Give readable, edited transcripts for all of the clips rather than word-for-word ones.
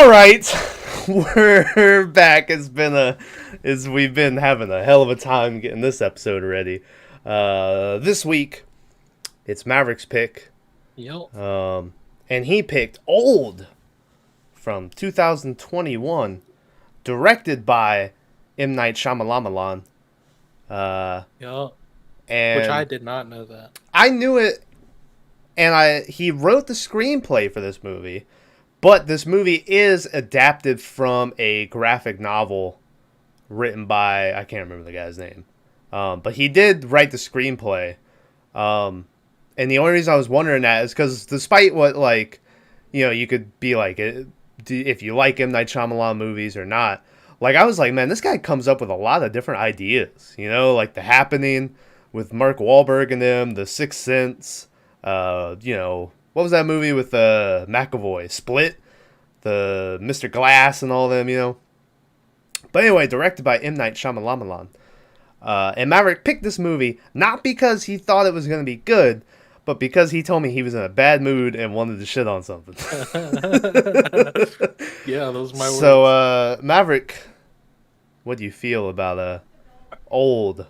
All right, we're back. We've been having a hell of a time getting this episode ready. This week it's Maverick's pick, Yep. and he picked Old from 2021, directed by M Night Shyamalan. Yep. Which I And did not know that. I knew it, and he wrote the screenplay for this movie. But this movie is adapted from a graphic novel written by, I can't remember the guy's name. But he did write the screenplay. And the only reason I was wondering that is because despite what, you could be like, if you like M. Night Shyamalan movies or not, I was like, man, this guy comes up with a lot of different ideas. Like The Happening with Mark Wahlberg and them, The Sixth Sense, what was that movie with McAvoy? Split, the Mr. Glass and all them. But anyway, directed by M. Night Shyamalan. And Maverick picked this movie not because he thought it was going to be good, but because he told me he was in a bad mood and wanted to shit on something. Yeah, those are my words. So, Maverick, what do you feel about Old?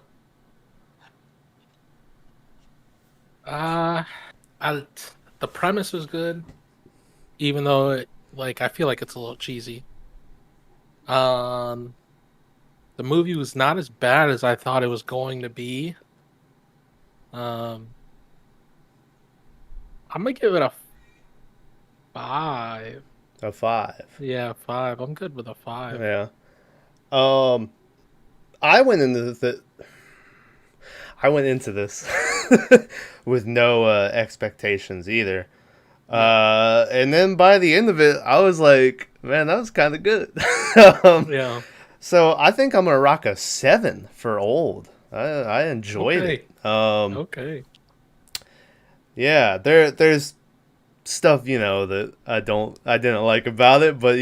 The premise was good, even though I feel like it's a little cheesy. The movie was not as bad as I thought it was going to be. I'm gonna give it a 5. A 5. Yeah, 5. I'm good with a 5. Yeah. I went into this with no expectations either. And then by the end of it, I was like, man, that was kind of good. Yeah. So I think I'm going to rock a 7 for Old. I enjoyed it. Okay. Yeah, there's stuff, that I didn't like about it, but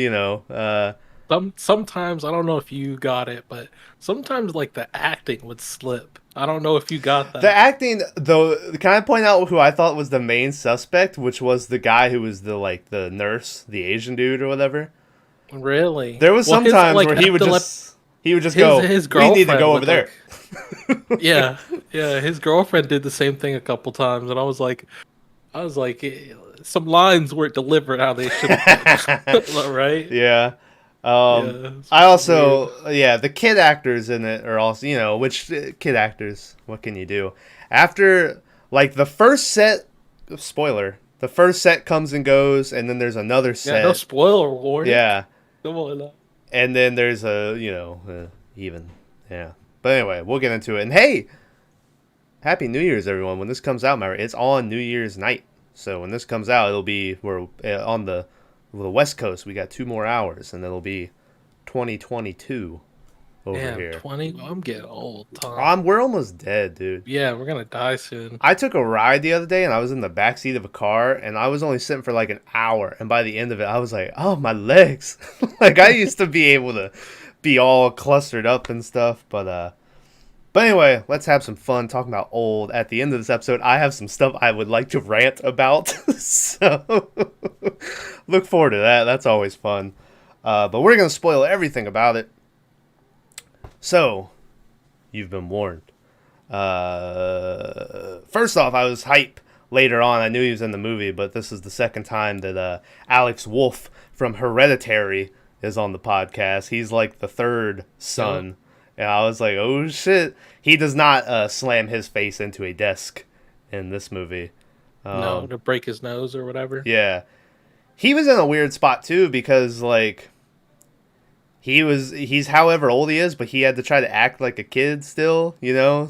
Sometimes I don't know if you got it, but sometimes the acting would slip. I don't know if you got that. The acting, though, can I point out who I thought was the main suspect, which was the guy who was the nurse, the Asian dude or whatever. Really? There was some times where he would just go, his we need to go girlfriend over there. Yeah, his girlfriend did the same thing a couple times, and I was like, some lines weren't delivered how they should have been. Right? Yeah. Yeah. I also, the kid actors in it are also, which kid actors, what can you do? After, the first set, spoiler, the first set comes and goes, and then there's another set. Yeah, no spoiler warning. Yeah. Come on. And then there's even, yeah. But anyway, we'll get into it. And hey, Happy New Year's, everyone. When this comes out, it's on New Year's night. So when this comes out, we're on the West Coast. We got 2 more hours, and it'll be 2022 over here. 20. I'm getting old, Tom. We're almost dead, dude. Yeah, we're gonna die soon. I took a ride the other day, and I was in the backseat of a car, and I was only sitting for an hour. And by the end of it, I was like, oh, my legs. I used to be able to be all clustered up and stuff, but anyway, let's have some fun talking about Old. At the end of this episode, I have some stuff I would like to rant about, so look forward to that. That's always fun. But we're going to spoil everything about it. So, you've been warned. First off, I was hype later on. I knew he was in the movie, but this is the second time that Alex Wolff from Hereditary is on the podcast. He's the third son. And I was like, oh shit. He does not slam his face into a desk in this movie. No, to break his nose or whatever. Yeah. He was in a weird spot too because he's however old he is, but he had to try to act like a kid still, Yeah,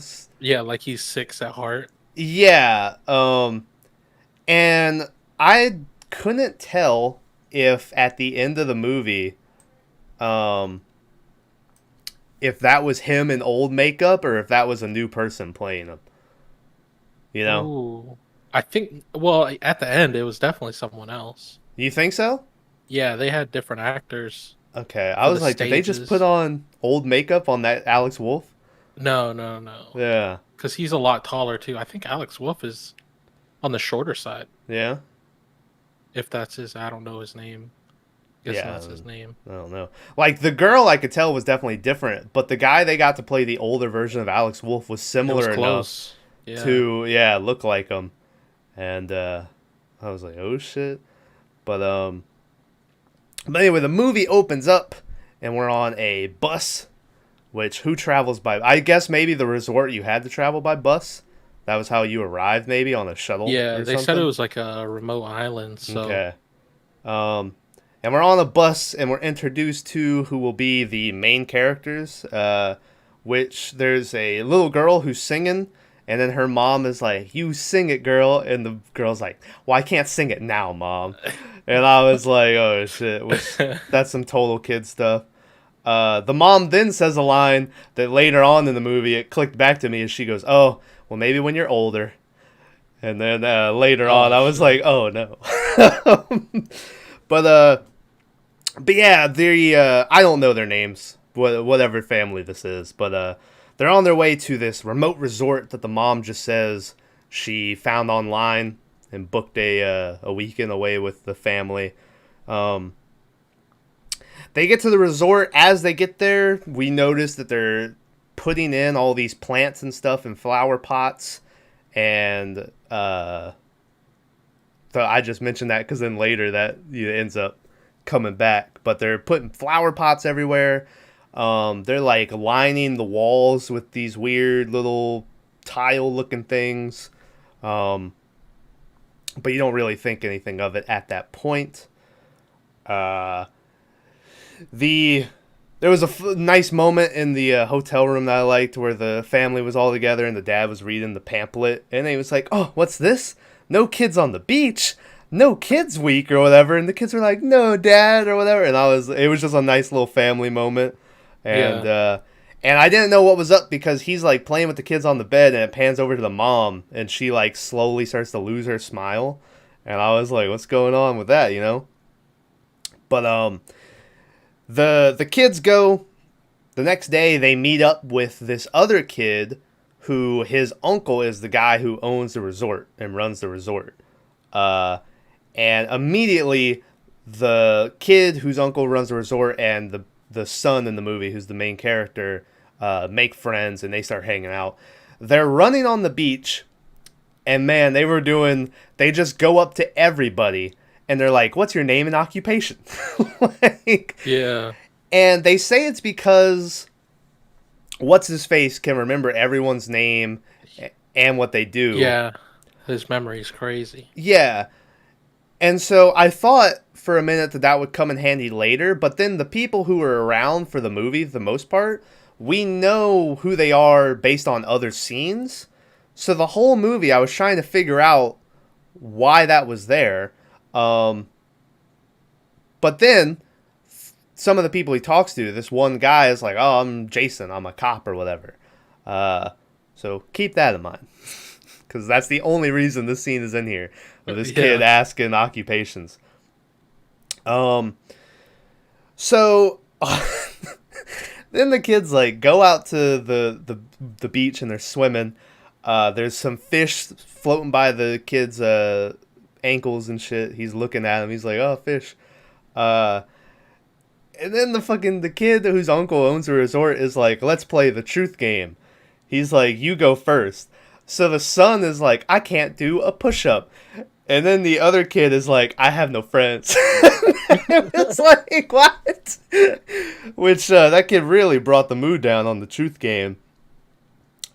he's 6 at heart. Yeah. And I couldn't tell if at the end of the movie if that was him in old makeup or if that was a new person playing him. Ooh. I think, at the end, it was definitely someone else. You think so? Yeah, they had different actors. Okay. I was like, did they just put on old makeup on that Alex Wolff? No. Yeah. Because he's a lot taller, too. I think Alex Wolff is on the shorter side. Yeah? If that's I don't know his name. Guessing Yeah, that's his name. I don't know. Like the girl, I could tell was definitely different, but the guy they got to play the older version of Alex Wolff was It was similar enough close. Yeah. to look like him, and I was like, oh shit. But but anyway, the movie opens up, and we're on a bus. Which who travels by? I guess maybe the resort you had to travel by bus. That was how you arrived, maybe on a shuttle Yeah, or they said it something. was like a remote island, so Okay. Um, and we're on a bus, and we're introduced to who will be the main characters. Which there's a little girl who's singing, and then her mom is like, "You sing it, girl," and the girl's like, "Well, I can't sing it now, mom." And I was like, "Oh shit," which that's some total kid stuff. The mom then says a line that later on in the movie it clicked back to me as she goes, "Oh, well, maybe when you're older." And then later on, oh I was shit. like, "Oh no." But but yeah, the I don't know their names, whatever family this is, but they're on their way to this remote resort that the mom just says she found online and booked a weekend away with the family. Um, they get to the resort. As they get there, we notice that they're putting in all these plants and stuff in flower pots, and so I just mentioned that because then later that ends up coming back. But they're putting flower pots everywhere. They're like lining the walls with these weird little tile-looking things, um, but you don't really think anything of it at that point. Uh, the There was a nice moment in the hotel room that I liked where the family was all together and the dad was reading the pamphlet and he was like, "Oh, what's this? No kids on the beach, no kids week or whatever." And the kids were like, "No, dad," or whatever. And it was just a nice little family moment. And Yeah. and I didn't know what was up because he's like playing with the kids on the bed and it pans over to the mom and she like slowly starts to lose her smile. And I was like, "What's going on with that?" But the kids go the next day. They meet up with this other kid who his uncle is the guy who owns the resort and runs the resort. Uh, and immediately the kid whose uncle runs the resort and the son in the movie who's the main character make friends and they start hanging out. They're running on the beach and man, they just go up to everybody and they're like, "What's your name and occupation?" like, Yeah. and they say it's because what's his face can remember everyone's name and what they do. Yeah. His memory's crazy. Yeah. And so I thought for a minute that that would come in handy later, but then the people who were around for the movie, the most part, we know who they are based on other scenes. So the whole movie, I was trying to figure out why that was there. Um, but then some of the people he talks to, this one guy is like, "Oh, I'm Jason. I'm a cop or whatever." Uh, so keep that in mind, because that's the only reason this scene is in here. Of this kid Yeah. asking occupations. Um, so then the kids like go out to the beach and they're swimming. There's some fish floating by the kid's ankles and shit. He's looking at him. He's like, "Oh, fish." Uh, and then the kid whose uncle owns the resort is like, "Let's play the truth game." He's like, "You go first." So the son is like, "I can't do a push up." And then the other kid is like, "I have no friends." It's like, what? Which that kid really brought the mood down on the truth game.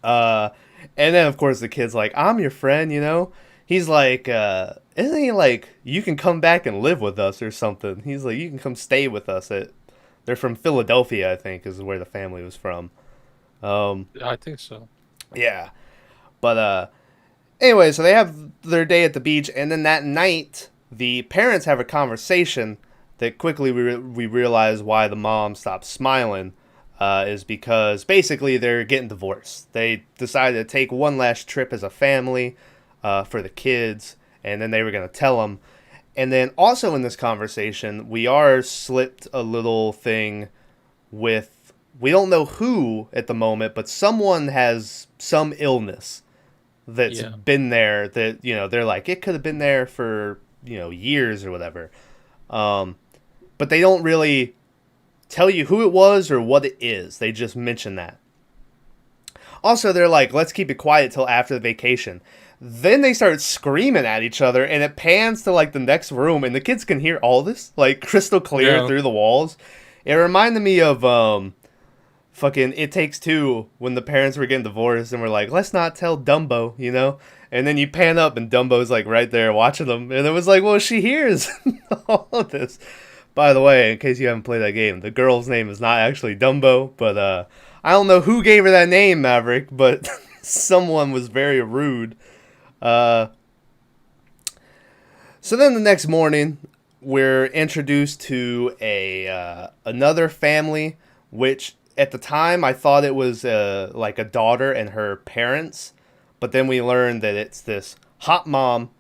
Uh, and then of course the kid's like, "I'm your friend, you know." He's like, isn't he like, "You can come back and live with us or something?" He's like, "You can come stay with us." They're from Philadelphia, I think, is where the family was from. Um, I think so. yeah, but anyway, so they have their day at the beach, and then that night, the parents have a conversation that quickly we realize why the mom stopped smiling is because basically they're getting divorced. They decided to take one last trip as a family for the kids, and then they were going to tell them. And then also in this conversation, we are slipped a little thing with, we don't know who at the moment, but someone has some illness that's Yeah. been there that they're like it could have been there for years or whatever. um but they don't really tell you who it was or what it is. They just mention that. Also, they're like, let's keep it quiet till after the vacation. Then they start screaming at each other, and it pans to like the next room, and the kids can hear all this like crystal clear through the walls. It reminded me of fucking It Takes Two, when the parents were getting divorced and were like, let's not tell Dumbo, you know? And then you pan up and Dumbo's like right there watching them. And it was like, well, she hears all of this. By the way, in case you haven't played that game, the girl's name is not actually Dumbo, but I don't know who gave her that name, Maverick, but someone was very rude. So then the next morning, we're introduced to another family, which at the time I thought it was like a daughter and her parents, but then we learned that it's this hot mom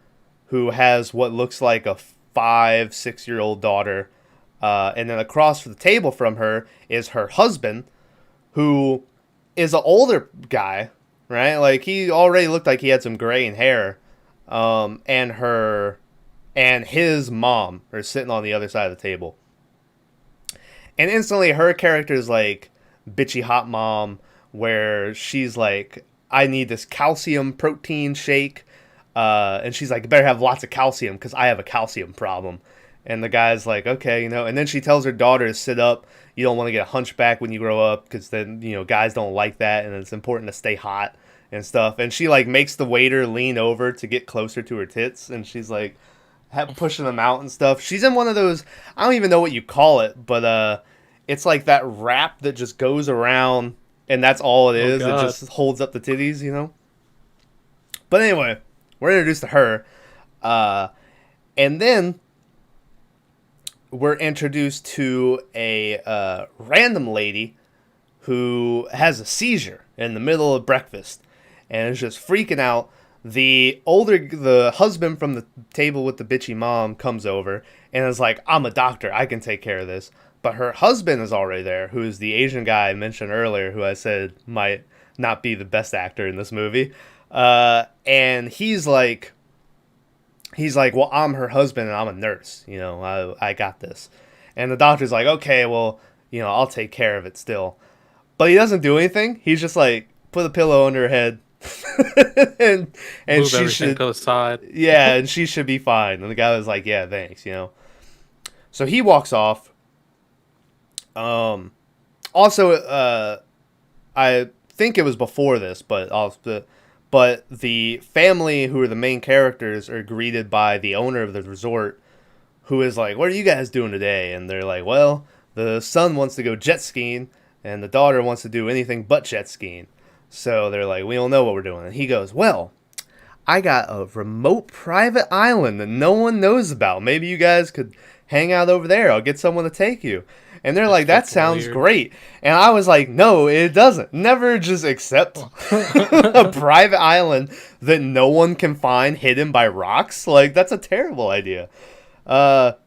who has what looks like a 5-6-year-old daughter, and then across the table from her is her husband, who is an older guy, right? Like, he already looked like he had some graying hair, and his mom are sitting on the other side of the table. And instantly her character is like bitchy hot mom, where she's like, I need this calcium protein shake. And she's like, better have lots of calcium because I have a calcium problem. And the guy's like, okay, you know. And then she tells her daughter to sit up. You don't want to get a hunchback when you grow up because then, you know, guys don't like that. And it's important to stay hot and stuff. And she like makes the waiter lean over to get closer to her tits. And she's like pushing them out and stuff. She's in one of those, I don't even know what you call it, but it's like that wrap that just goes around and that's all it is. It just holds up the titties, you know. But anyway, we're introduced to her. And then we're introduced to a random lady who has a seizure in the middle of breakfast and is just freaking out. The husband from the table with the bitchy mom comes over and is like, I'm a doctor, I can take care of this. But her husband is already there, who is the Asian guy I mentioned earlier, who I said might not be the best actor in this movie. And he's like, well, I'm her husband and I'm a nurse, you know, I got this. And the doctor's like, okay, well, you know, I'll take care of it still. But he doesn't do anything. He's just like, put a pillow under her head. and move she should go aside. Yeah, and she should be fine. And the guy was like, yeah, thanks, you know. So he walks off. Also, I think it was before this, but the family who are the main characters are greeted by the owner of the resort, who is like, what are you guys doing today? And they're like, well, the son wants to go jet skiing and the daughter wants to do anything but jet skiing. So they're like, we don't know what we're doing. And he goes, well, I got a remote private island that no one knows about. Maybe you guys could hang out over there. I'll get someone to take you. And they're like, that sounds great. And I was like, no, it doesn't. Never just accept a private island that no one can find hidden by rocks. Like, that's a terrible idea. But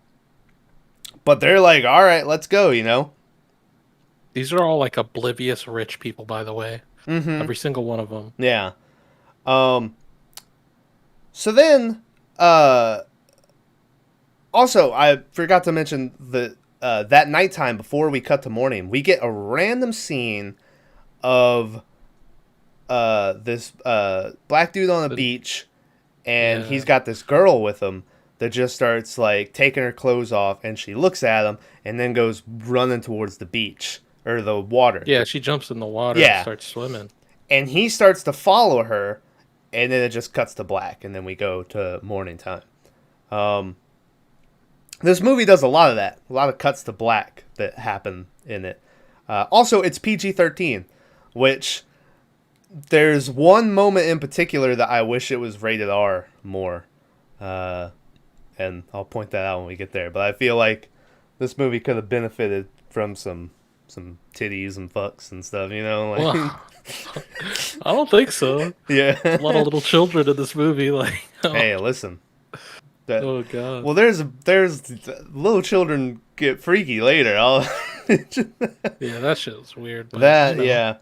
they're like, all right, let's go, you know? These are all like oblivious rich people, by the way. Mm-hmm. Every single one of them. Yeah. So then, also, I forgot to mention that that nighttime before we cut to morning, we get a random scene of this black dude on a beach, and he's got this girl with him that just starts like taking her clothes off, and she looks at him and then goes running towards the beach or the water. Yeah, she jumps in the water and starts swimming. And he starts to follow her, and then it just cuts to black, and then we go to morning time. This movie does a lot of that. A lot of cuts to black that happen in it. Also, it's PG-13, which there's one moment in particular that I wish it was rated R more. And I'll point that out when we get there. But I feel like this movie could have benefited from some titties and fucks and stuff, you know? Like, well, I don't think so. Yeah. There's a lot of little children in this movie. Like, hey, listen. Oh god. Well, there's little children get freaky later. Yeah, that shit was weird. But, yeah.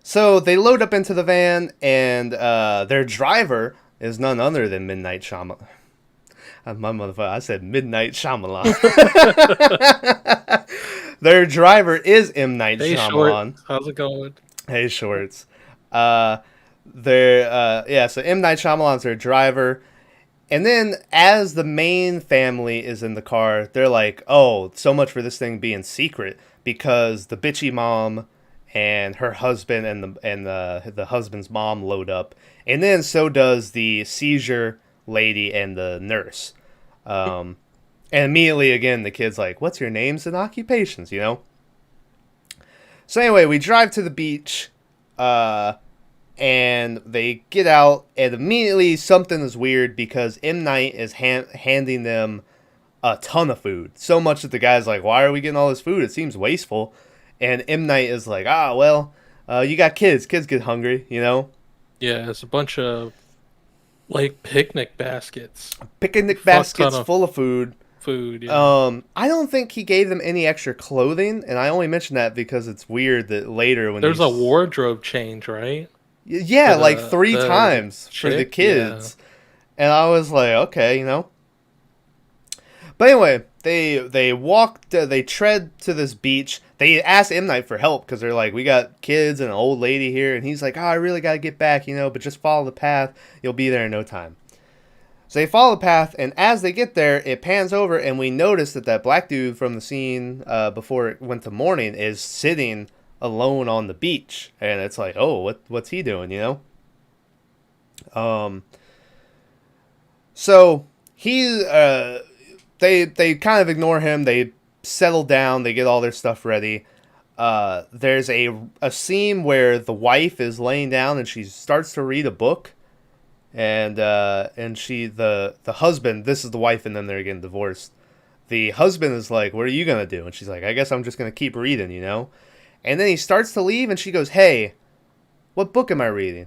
So they load up into the van, and their driver is none other than M Night Shyamalan. My motherfucker, I said Midnight Shyamalan. Their driver is M Night Hey, short. Shyamalan. How's it going? Hey, Shorts. Uh, so M Night Shyamalan's their driver. And then, as the main family is in the car, they're like, "Oh, so much for this thing being secret," because the bitchy mom and her husband and the husband's mom load up, and then so does the seizure lady and the nurse. Um, and immediately, again, the kid's like, "What's your names and occupations?" You know. So anyway, we drive to the beach. And they get out, and immediately something is weird because M. Night is handing them a ton of food. So much that the guy's like, "Why are we getting all this food? It seems wasteful." And M. Night is like, well, you got kids. Kids get hungry, you know? Yeah, it's a bunch of like picnic baskets. Picnic Fuck ton baskets of full of food. food. Yeah. I don't think he gave them any extra clothing, and I only mention that because it's weird that later when There's a wardrobe change, right? yeah, For like the 3 times for the chick? kids. And I was like, okay, you know. But anyway, they walk, they tread to this beach. They ask M. Night for help because they're like, "We got kids and an old lady here," and he's like, "Oh, I really gotta get back, you know, but just follow the path. You'll be there in no time." So they follow the path, and as they get there, it pans over, and we notice that black dude from the scene before it went to morning is sitting alone on the beach, and it's like, oh, what's he doing, you know? So he they kind of ignore him. They settle down. They get all their stuff ready. There's a scene where the wife is laying down and she starts to read a book, and she the husband, this is the wife, and then they're getting divorced. The husband is like, "What are you gonna do?" And she's like, "I guess I'm just gonna keep reading, you know." And then he starts to leave, and she goes, "Hey, what book am I reading?"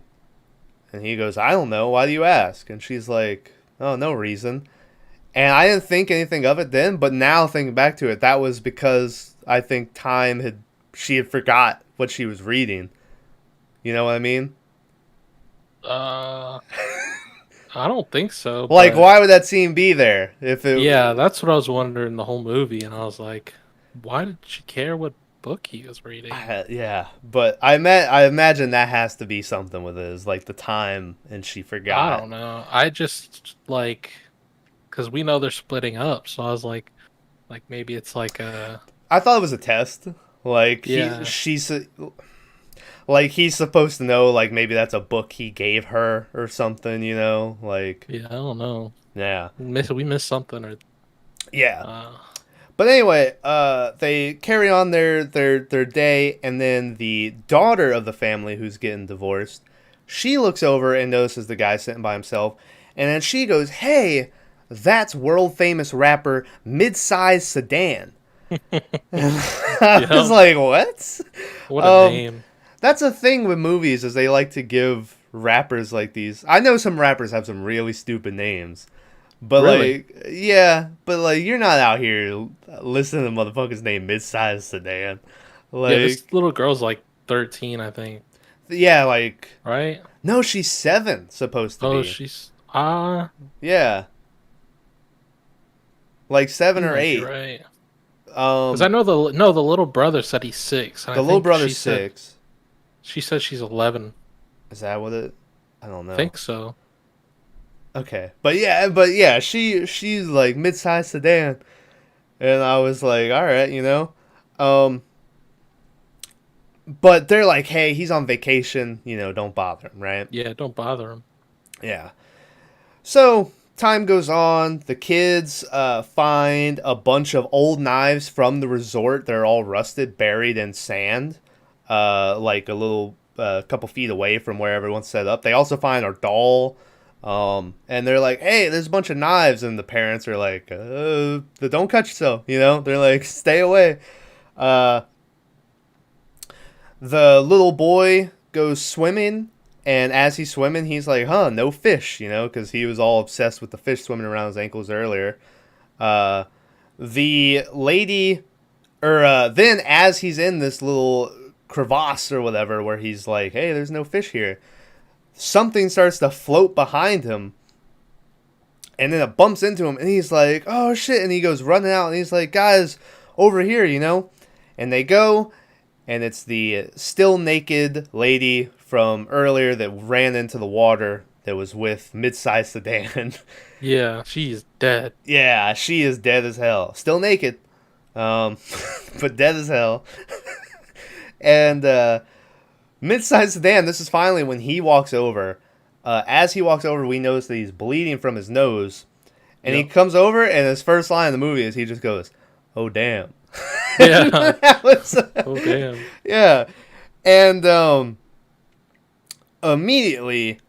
And he goes, "I don't know. Why do you ask?" And she's like, "Oh, no reason." And I didn't think anything of it then, but now thinking back to it, that was because I think she had forgot what she was reading. You know what I mean? Uh, I don't think so. Like, But why would that scene be there if it? yeah, that's what I was wondering the whole movie, and I was like, why did she care what book he was reading? Yeah, but I imagine that has to be something with it, is like the time, and she I forgot. don't know. I just like because we know they're splitting up, so I was like maybe it's like a I thought it was a test. Like yeah, he's supposed to know, like maybe that's a book he gave her or something, you know? Like, yeah. I don't know. yeah. We missed something or Yeah. uh, But anyway, they carry on their day, and then the daughter of the family who's getting divorced, she looks over and notices the guy sitting by himself, and then she goes, "Hey, that's world famous rapper Midsize Sedan." I was yeah. like, "What?" What a name. That's a thing with movies, is they like to give rappers like these. I know some rappers have some really stupid names. But Really? like, yeah, but like, you're not out here listening to motherfuckers named Midsize Sedan. Yeah, Like, this little girl's like 13, I think. yeah, like, Right? no, she's 7 supposed to Oh, be. she's Yeah, like 7 you or might be 8. right. Because I know the little brother said he's 6, and The I little think brother's 6. she said she's 11. Is that what it? I don't I know. think so. Okay, but yeah, she's like Midsize Sedan, and I was like, all right, you know. Um, but they're like, hey, he's on vacation, you know, don't bother him, right? Yeah, don't bother him. Yeah. So time goes on. The kids find a bunch of old knives from the resort. They're all rusted, buried in sand, like a little couple feet away from where everyone's set up. They also find our doll. And they're like, "Hey, there's a bunch of knives," and the parents are like, "Don't cut yourself," you know. They're like, "Stay away." Uh, the little boy goes swimming, and as he's swimming, he's like, "Huh, no fish," you know, because he was all obsessed with the fish swimming around his ankles earlier. Uh, the lady, or then as he's in this little crevasse or whatever, where he's like, "Hey, there's no fish here," something starts to float behind him, And then it bumps into him, and he's like, oh shit, and he goes running out, and he's like, guys, over here, you know? And they go, and it's the still naked lady from earlier that ran into the water that was with mid-sized sedan. Yeah, she's dead. Yeah, she is dead as hell. Still naked, but dead as hell. And mid-sized sedan, this is finally when he walks over. As he walks over, we notice that he's bleeding from his nose. And he comes over, and his first line in the movie is he just goes, oh, damn. Yeah. Oh, damn. Yeah. And immediately,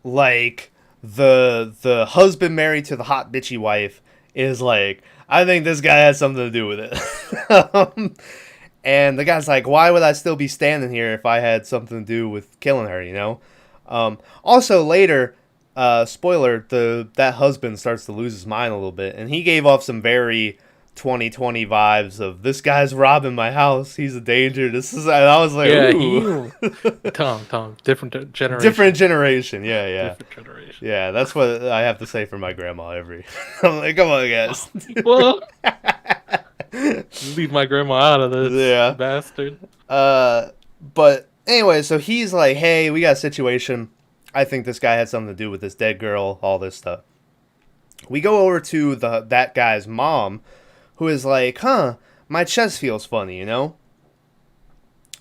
like, the husband married to the hot bitchy wife is like, I think this guy has something to do with it. And the guy's like, why would I still be standing here if I had something to do with killing her, you know? Also, later, spoiler, that husband starts to lose his mind a little bit, and he gave off some very 2020 vibes of, this guy's robbing my house, he's a danger, this is, and I was like, Yeah, ooh. Tom, different generation. Different generation, yeah. Different generation. Yeah, that's what I have to say for my grandma every. I'm like, come on, guys. Well, leave my grandma out of this, Yeah. bastard. But anyway, so he's like, hey, we got a situation. I think this guy had something to do with this dead girl, all this stuff. We go over to that guy's mom, who is like, my chest feels funny, you know?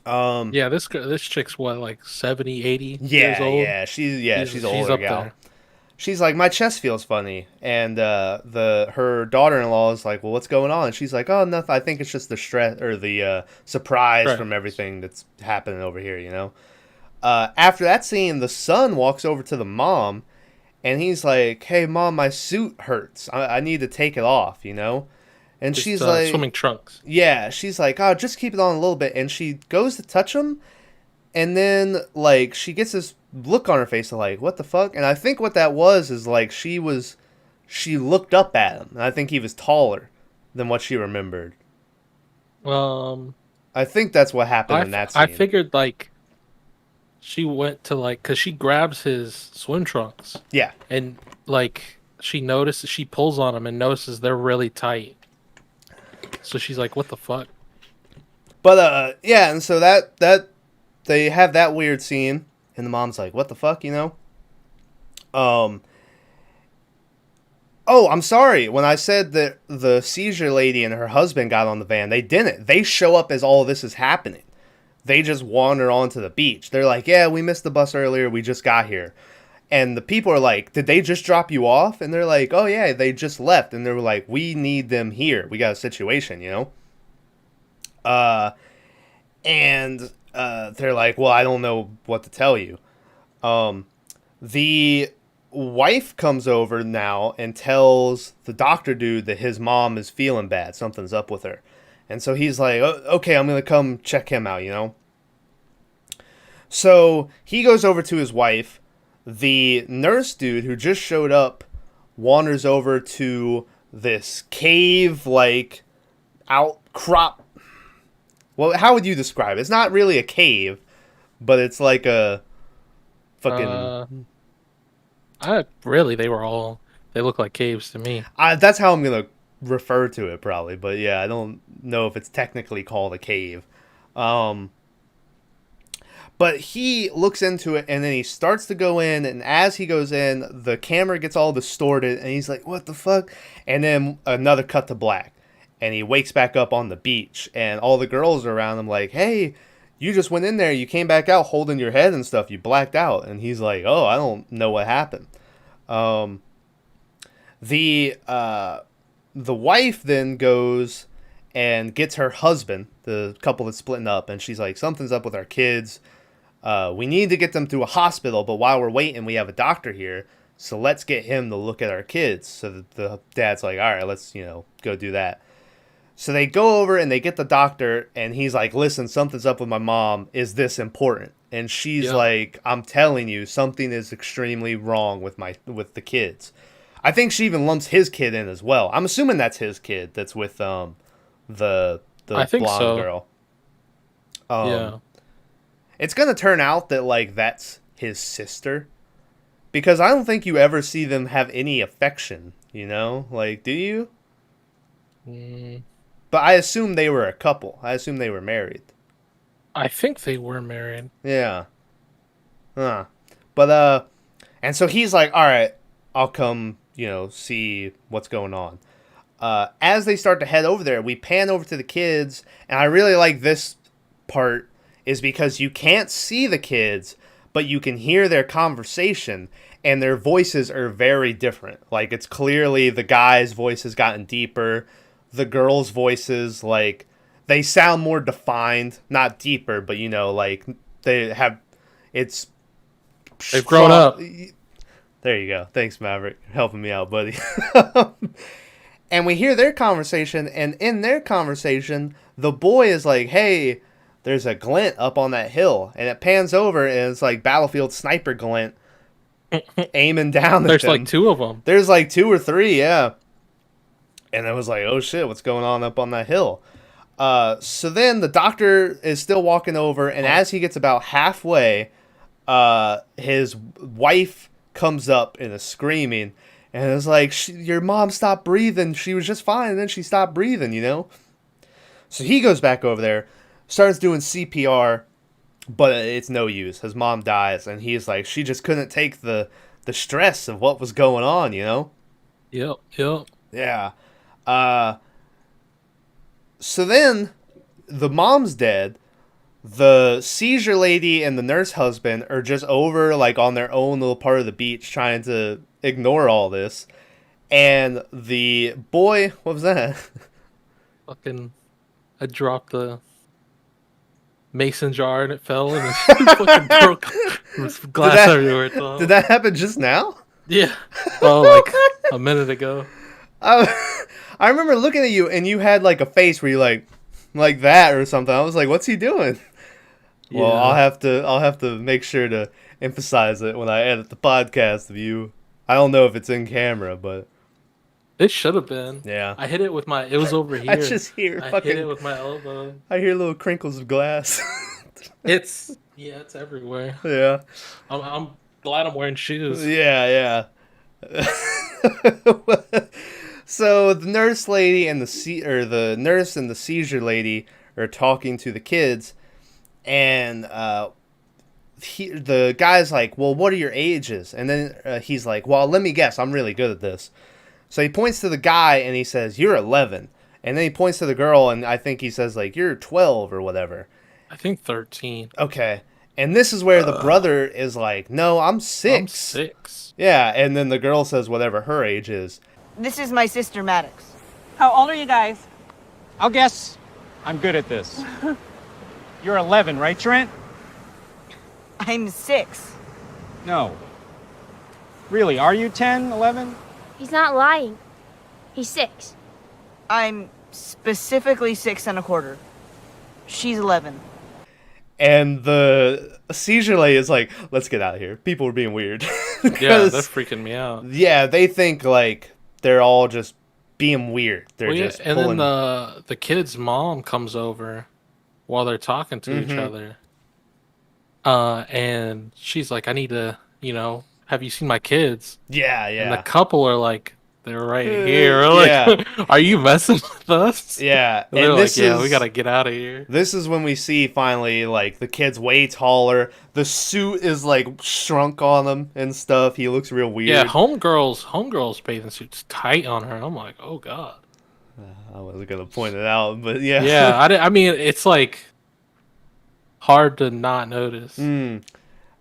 Yeah, this chick's what, like 70, 80 years old? Yeah, she's an older up gal. there. She's like, my chest feels funny, and her daughter-in-law is like, well, what's going on? And she's like, oh, nothing. I think it's just the stress or the surprise Right. from everything that's happening over here, you know. After that scene, the son walks over to the mom, and he's like, hey, mom, my suit hurts. I need to take it off, you know. And Just, she's like, swimming trunks. yeah, she's like, oh, just keep it on a little bit, and she goes to touch him. And then, like, she gets this look on her face of, like, what the fuck? And I think what that was is, like, she looked up at him. And I think he was taller than what she remembered. I think that's what happened in that scene. I figured, like, she went to, like, because she grabs his swim trunks. Yeah. And, like, she pulls on them and notices they're really tight. So she's like, what the fuck? But, yeah, and so that they have that weird scene, and the mom's like, what the fuck, you know? Oh, I'm sorry. When I said that the seizure lady and her husband got on the van, they didn't. They show up as all this is happening. They just wander onto the beach. They're like, yeah, we missed the bus earlier. We just got here. And the people are like, did they just drop you off? And they're like, oh, yeah, they just left. And they were like, we need them here. We got a situation, you know? And they're like, well, I don't know what to tell you. The wife comes over now and tells the doctor dude that his mom is feeling bad. Something's up with her. And so he's like, oh, okay, I'm going to come check him out, you know? So he goes over to his wife. The nurse dude who just showed up wanders over to this cave, like, outcrop. Well, how would you describe it? It's not really a cave, but it's like a fucking... they look like caves to me. That's how I'm going to refer to it, probably. But yeah, I don't know if it's technically called a cave. But he looks into it, and then he starts to go in, and as he goes in, the camera gets all distorted, and he's like, what the fuck? And then another cut to black. And he wakes back up on the beach, and all the girls are around him like, hey, you just went in there, you came back out holding your head and stuff, you blacked out. And he's like, oh, I don't know what happened. The wife then goes and gets her husband, the couple that's splitting up, and she's like, something's up with our kids. We need to get them to a hospital, but while we're waiting, we have a doctor here, so let's get him to look at our kids. So the dad's like, all right, let's, go do that. So they go over and they get the doctor, and he's like, listen, something's up with my mom. Is this important? And she's like, I'm telling you, something is extremely wrong with the kids. I think she even lumps his kid in as well. I'm assuming that's his kid that's with the blonde girl. Yeah. It's going to turn out that, like, that's his sister. Because I don't think you ever see them have any affection, Like, do you? Mm, But I assume they were a couple. I assume they were married. I think they were married. Yeah. Huh. But, and so he's like, all right, I'll come, see what's going on. As they start to head over there, we pan over to the kids, and I really like this part is because you can't see the kids, but you can hear their conversation, and their voices are very different. Like, it's clearly the guy's voice has gotten deeper, the girl's voices, like, they sound more defined, not deeper, but, like, they have, it's... They've grown up. There you go. Thanks, Maverick. You're helping me out, buddy. And we hear their conversation, and in their conversation, the boy is like, hey, there's a glint up on that hill. And it pans over, and it's like Battlefield sniper glint aiming down at There's them. like 2 of them. There's like 2 or 3, yeah. And I was like, oh shit, what's going on up on that hill? So then the doctor is still walking over, and as he gets about halfway, his wife comes up and is screaming. And it's like, your mom stopped breathing. She was just fine, and then she stopped breathing, So he goes back over there, starts doing CPR, but it's no use. His mom dies, and he's like, she just couldn't take the stress of what was going on, Yep. Yeah. So then, the mom's dead. The seizure lady and the nurse husband are just over, like, on their own little part of the beach trying to ignore all this. And the boy, what was that? Fucking, I dropped the mason jar and it fell and it fucking broke. There was glass everywhere. Did that happen just now? Yeah. Oh, like a minute ago. I remember looking at you and you had like a face where you like that or something. I was like, what's he doing? Yeah. Well, I'll have to make sure to emphasize it when I edit the podcast of you. I don't know if it's in camera, but it should have been. Yeah. I hit it with my. It was over here. I just hear hit it with my elbow. I hear little crinkles of glass. It's everywhere. Yeah. I'm glad I'm wearing shoes. Yeah. So the nurse lady and the nurse and the seizure lady are talking to the kids, and the guy's like, well, what are your ages? And then he's like, well, let me guess, I'm really good at this. So he points to the guy and he says, you're 11. And then he points to the girl and I think he says, like, you're 12 or whatever. I think 13. Okay. And this is where the brother is like, no, I'm 6. I'm 6. Yeah, and then the girl says whatever her age is. This is my sister, Maddox. How old are you guys? I'll guess I'm good at this. You're 11, right, Trent? I'm 6. No. Really, are you 10, 11? He's not lying. He's 6. I'm specifically 6 1/4. She's 11. And the seizure lady is like, let's get out of here. People are being weird. Yeah, they're freaking me out. Yeah, they think, like, they're all just being weird. They're just and pulling... then the kid's mom comes over while they're talking to each other. And she's like, I need to, have you seen my kids? Yeah. And the couple are like, they're right here. Like, are you messing with us? Yeah. And they're like, yeah, we got to get out of here. This is when we see finally, like, the kid's way taller. The suit is, like, shrunk on him and stuff. He looks real weird. Yeah, homegirl's bathing suit's tight on her. I'm like, oh, God. I wasn't going to point it out, but yeah. Yeah, I mean, it's, like, hard to not notice. And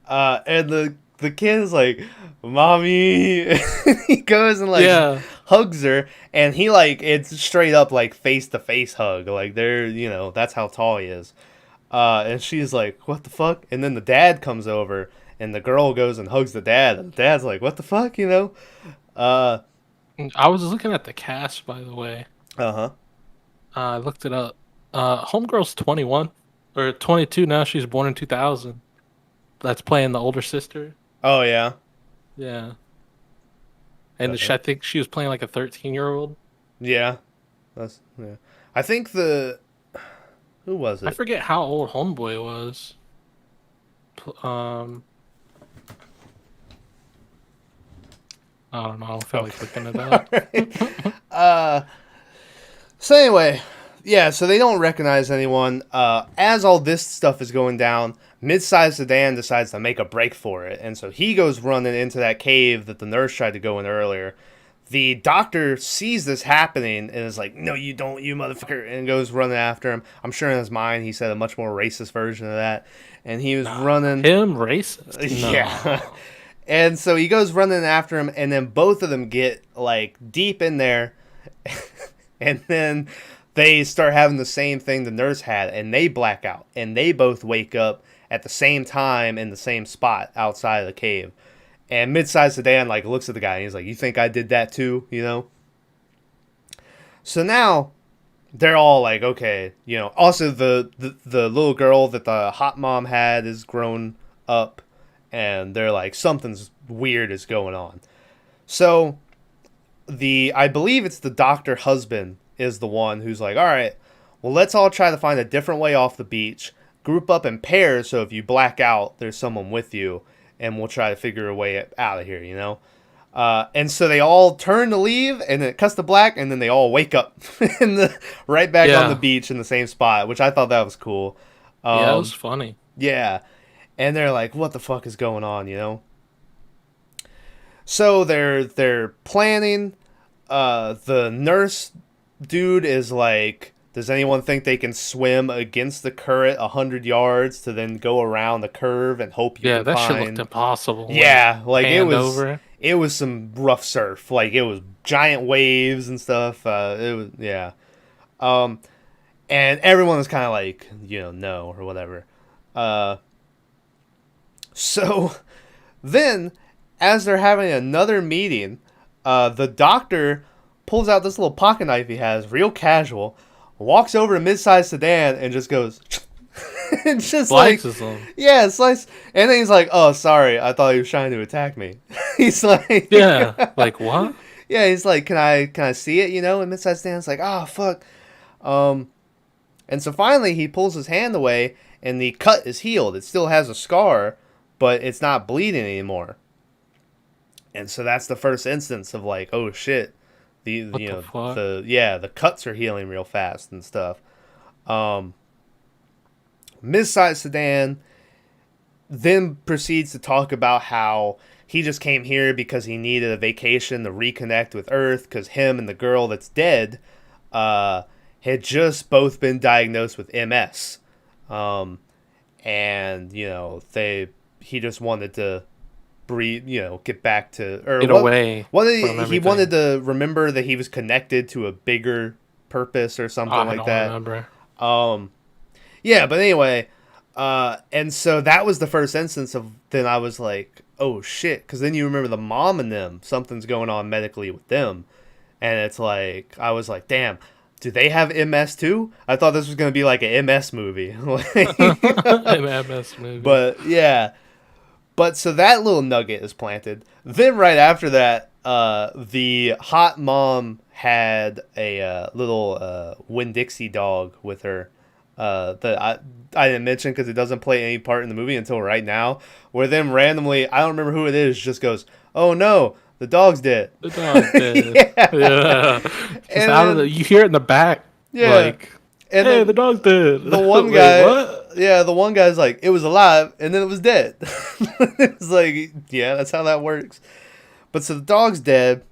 the kid is like, mommy. He goes and like hugs her, and he like, it's straight up like face to face hug. Like they're, that's how tall he is. And she's like, what the fuck? And then the dad comes over, and the girl goes and hugs the dad. And the dad's like, what the fuck? I was looking at the cast, by the way. I looked it up. Homegirl's 21 or 22 now. She's born in 2000. That's playing the older sister. Oh, yeah? Yeah. And I think she was playing like a 13-year-old. Yeah. Yeah. I think who was it? I forget how old Homeboy was. I don't know. I don't feel like looking at that. So anyway, yeah, so they don't recognize anyone. As all this stuff is going down, mid-sized sedan decides to make a break for it, and so he goes running into that cave that the nurse tried to go in earlier. The doctor sees this happening and is like, "No, you don't, you motherfucker," and goes running after him. I'm sure in his mind he said a much more racist version of that, and he was running. Him racist? No. Yeah. And so he goes running after him, and then both of them get, like, deep in there, and then they start having the same thing the nurse had, and they black out, and they both wake up at the same time in the same spot outside of the cave. And mid-sized sedan, like, looks at the guy, and he's like, "You think I did that too?" You know? So now, they're all like, okay, you know, also the little girl that the hot mom had is grown up, and they're like, something's weird is going on. So I believe it's the doctor husband is the one who's like, all right, well, let's all try to find a different way off the beach, group up in pairs, so if you black out, there's someone with you, and we'll try to figure a way out of here, you know? And so they all turn to leave, and then it cuts to black, and then they all wake up right back on the beach in the same spot, which I thought that was cool. Yeah, it was funny. Yeah. And they're like, what the fuck is going on, you know? So they're planning. The nurse dude is like, does anyone think they can swim against the current 100 yards to then go around the curve and hope you can find... Yeah, that shit looked impossible. Yeah, like over. It was some rough surf. Like, it was giant waves and stuff. It was, yeah. And everyone was kind of like, you know, no, or whatever. So then, as they're having another meeting, the doctor pulls out this little pocket knife he has, real casual, walks over to mid-sized sedan and just goes, and just slices like, him. Yeah, slice, and then he's like, "Oh, sorry, I thought he was trying to attack me." He's like, yeah, like what? Yeah, he's like, "Can I see it?" You know, and mid-sized sedan's like, "Oh, fuck." And so finally he pulls his hand away, and the cut is healed. It still has a scar, but it's not bleeding anymore. And so that's the first instance of like, oh shit, the cuts are healing real fast and stuff. Mid-sized sedan then proceeds to talk about how he just came here because he needed a vacation to reconnect with Earth because him and the girl that's dead had just both been diagnosed with MS. And, you know, he just wanted to breathe, you know, get back to... Or get away he wanted to remember that he was connected to a bigger purpose or something like that. I don't remember. Yeah, but anyway, and so that was the first instance of, then I was like, oh shit, because then you remember the mom and them, something's going on medically with them, and it's like, I was like, damn, do they have MS too? I thought this was going to be like an MS movie. An MS movie. But, yeah. But, so that little nugget is planted. Then right after that, the hot mom had a little Winn-Dixie dog with her. That I didn't mention because it doesn't play any part in the movie until right now, where then randomly, I don't remember who it is, just goes, "Oh no, the dog's dead." The dog's dead. Yeah. You hear it in the back. Yeah. Like, and hey, the dog's dead. The one guy, what? Yeah, the one guy's like, it was alive and then it was dead. It was like, yeah, that's how that works. But so the dog's dead.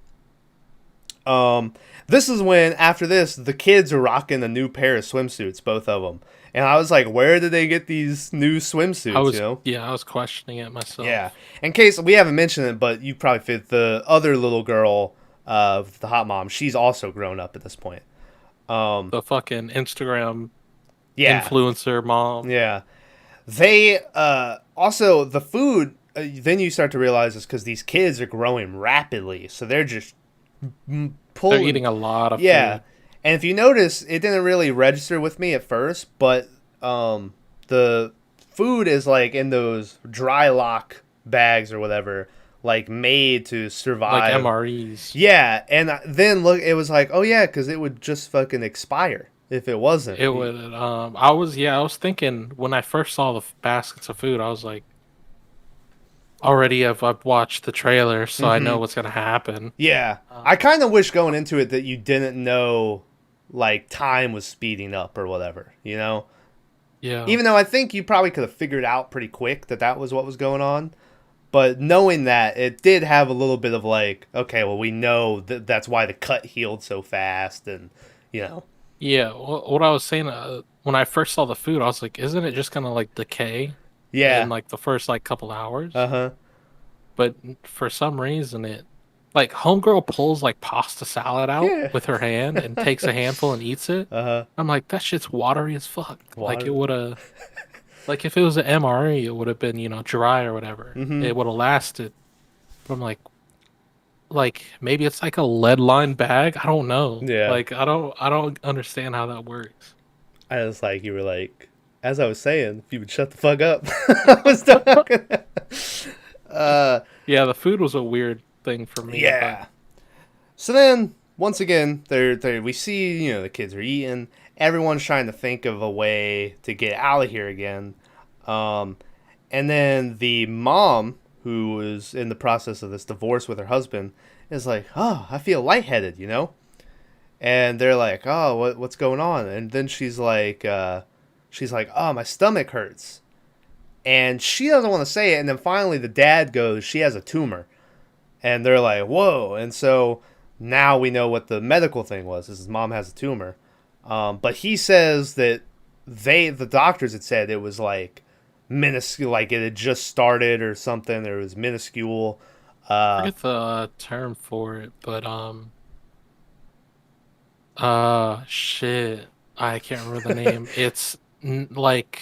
This is when, after this, the kids are rocking a new pair of swimsuits, both of them. And I was like, where did they get these new swimsuits, you know? Yeah, I was questioning it myself. Yeah. In case, we haven't mentioned it, but you probably fit the other little girl, the hot mom, she's also grown up at this point. The fucking Instagram influencer mom. Yeah. They, also, the food, then you start to realize is because these kids are growing rapidly, so they're just... They're eating a lot of food. And if you notice, it didn't really register with me at first, but the food is like in those dry lock bags or whatever, like made to survive. Like MREs. Yeah, and then look, it was like, oh yeah, because it would just fucking expire if it wasn't. It would. I was thinking when I first saw the baskets of food, I was like, already I've watched the trailer, so I know Mhm. what's gonna happen. Yeah. I kind of wish going into it that you didn't know, like, time was speeding up or whatever, you know? Yeah. Even though I think you probably could have figured out pretty quick that that was what was going on. But knowing that, it did have a little bit of like, okay, well, we know that that's why the cut healed so fast, and you know, Yeah, what I was saying when I first saw the food, I was like, "Isn't it just gonna like decay in yeah, like the first like couple hours?" uh huh, But for some reason, it like homegirl pulls like pasta salad out yeah, with her hand and takes a handful and eats it. uh huh. I'm like, that shit's watery as fuck. Like it Water. would have, like if it was an MRE, it would have been dry or whatever. Mm-hmm. It would have lasted. But I'm like maybe it's like a lead line bag. I don't know. Yeah. Like I don't understand how that works. I was like, you were like, as I was saying, if you would shut the fuck up, I was talking. Yeah, the food was a weird thing for me. Yeah. So then, once again, we see, you know, the kids are eating. Everyone's trying to think of a way to get out of here again. Um, and then the mom, who was in the process of this divorce with her husband, is like, "Oh, I feel lightheaded," you know. And they're like, "Oh, what's going on?" And then she's like, "Oh, my stomach hurts." And she doesn't want to say it. And then finally, the dad goes, "She has a tumor." And they're like, "Whoa!" And so now we know what the medical thing was. Is his mom has a tumor, but he says that the doctors had said it was like minuscule, like it had just started or something. Or it was minuscule. I Uh, forget the term for it, but shit, I can't remember the name. It's like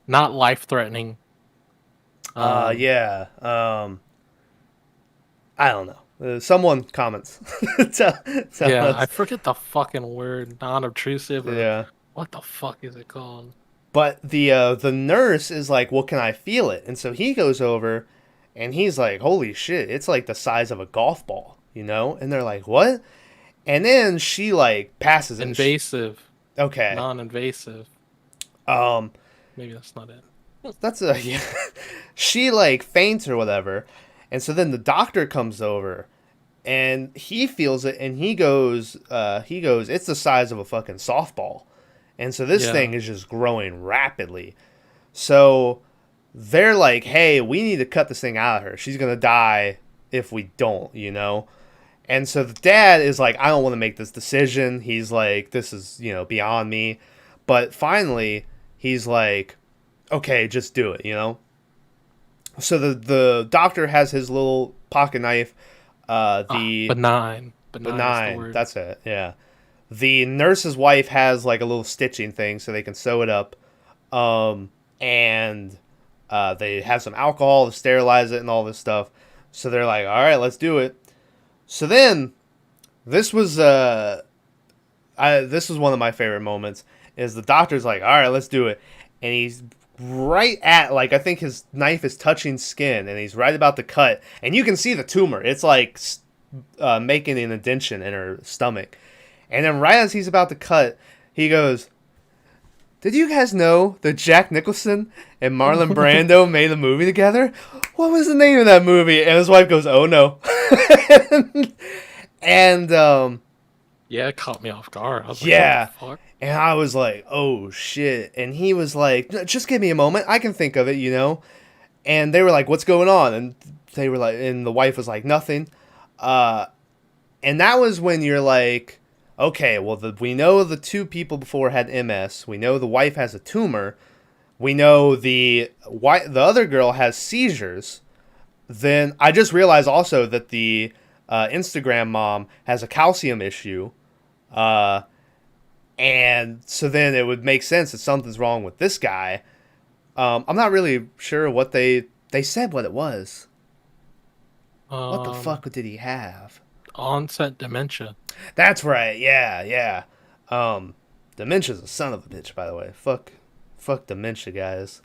not life threatening. yeah. I don't know. Someone comments. Tell Yeah, I us. forget the fucking word, non-obtrusive or Yeah. what the fuck is it called? But the nurse is like, "Well, can I feel it?" And so he goes over, and he's like, "Holy shit! It's like the size of a golf ball, you know?" And they're like, "What?" And then she like passes it. Invasive, Okay. non-invasive. Um, Maybe that's not it. that's a yeah. She like faints or whatever, and so then the doctor comes over, and he feels it, and he goes, "It's the size of a fucking softball," and so this Yeah. thing is just growing rapidly. So they're like, "Hey, we need to cut this thing out of her. She's gonna die if we don't," you know. And so the dad is like, "I don't want to make this decision." He's like, "This is, you know, beyond me." But finally, he's like, "Okay, just do it," you know. So the doctor has his little pocket knife. The Benign. Benign is the benign, word. that's it. Yeah. The nurse's wife has like a little stitching thing so they can sew it up. And they have some alcohol to sterilize it and all this stuff. So they're like, "All right, let's do it." So then, this was this was one of my favorite moments. Is the doctor's like, "All right, let's do it," and he's right at like I think his knife is touching skin, and he's right about to cut, and you can see the tumor. It's like making an indentation in her stomach, and then right as he's about to cut, he goes, "Did you guys know that Jack Nicholson and Marlon Brando made a movie together? What was the name of that movie?" And his wife goes, "Oh no." and Yeah, it caught me off guard. I was Yeah. like, what the fuck? and I was like, "Oh shit." And he was like, "Just give me a moment. I can think of it, you know." And they were like, "What's going on?" And they were like, and the wife was like, "Nothing." And that was when you're like, okay, well, we know the two people before had MS. We know the wife has a tumor. We know the other girl has seizures. Then I just realized also that the Instagram mom has a calcium issue. And so then it would make sense that something's wrong with this guy. I'm not really sure what they said what it was. What the fuck did he have? Onset dementia. That's right. Yeah, yeah. Dementia's a son of a bitch, by the way. Fuck dementia, guys.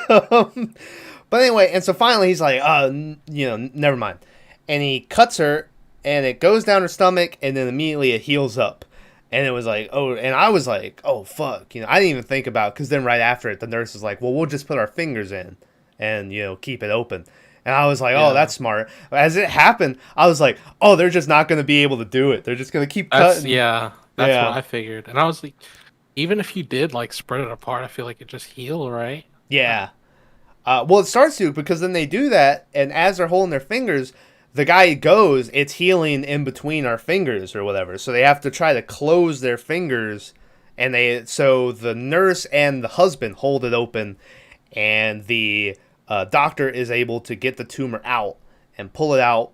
But anyway, and so finally he's like, never mind. And he cuts her, and it goes down her stomach, and then immediately it heals up. And it was like, oh, and I was like, oh, fuck. You know, I didn't even think about, because then right after it, the nurse was like, well, we'll just put our fingers in and, you know, keep it open. And I was like, oh, Yeah. that's smart. As it happened, I was like, oh, they're just not going to be able to do it. They're just going to keep cutting. That's Yeah. what I figured. And I was like, even if you did like spread it apart, I feel like it just heal, right? Yeah. Well, it starts to, because then they do that, and as they're holding their fingers, the guy goes, it's healing in between our fingers or whatever. So they have to try to close their fingers, and so the nurse and the husband hold it open, and the doctor is able to get the tumor out and pull it out.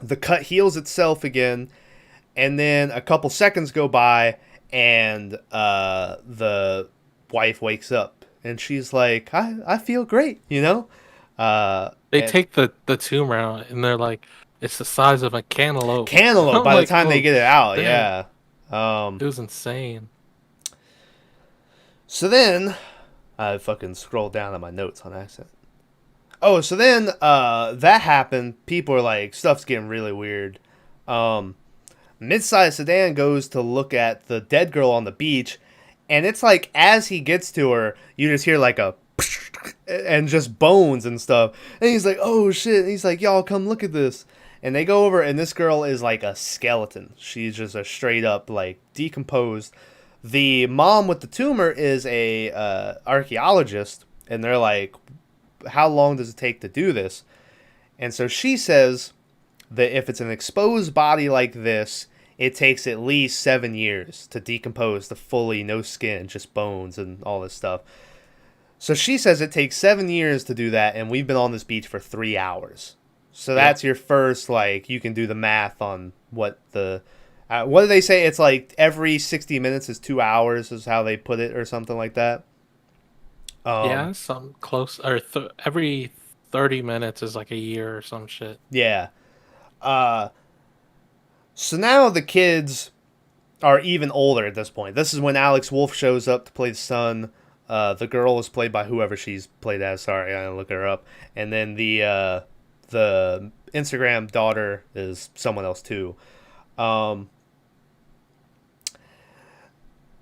The cut heals itself again, and then a couple seconds go by, and the wife wakes up. And she's like, I feel great, you know? They take the tumor out, and they're like, it's the size of a cantaloupe. Cantaloupe I'm by like, the time they oh, get it out, damn. yeah. It was insane. So then, I fucking scrolled down on my notes on accident. Oh, so then that happened. People are like, stuff's getting really weird. Mid-sized sedan goes to look at the dead girl on the beach, and it's like, as he gets to her, you just hear like a and just bones and stuff. And he's like, oh shit. And he's like, y'all come look at this. And they go over, and this girl is like a skeleton. She's just a straight up like decomposed. The mom with the tumor is a archaeologist, and they're like, how long does it take to do this? And so she says that if it's an exposed body like this, it takes at least 7 years to decompose to fully no skin, just bones and all this stuff. So she says it takes 7 years to do that, and we've been on this beach for 3 hours. So that's your first, like, you can do the math on what the... what do they say? It's like every 60 minutes is 2 hours is how they put it, or something like that. Yeah, some close, or every 30 minutes is like a year or some shit. Yeah. So now the kids are even older at this point. This is when Alex Wolff shows up to play the son. The girl is played by whoever she's played as. Sorry, I didn't look her up. And then the Instagram daughter is someone else too.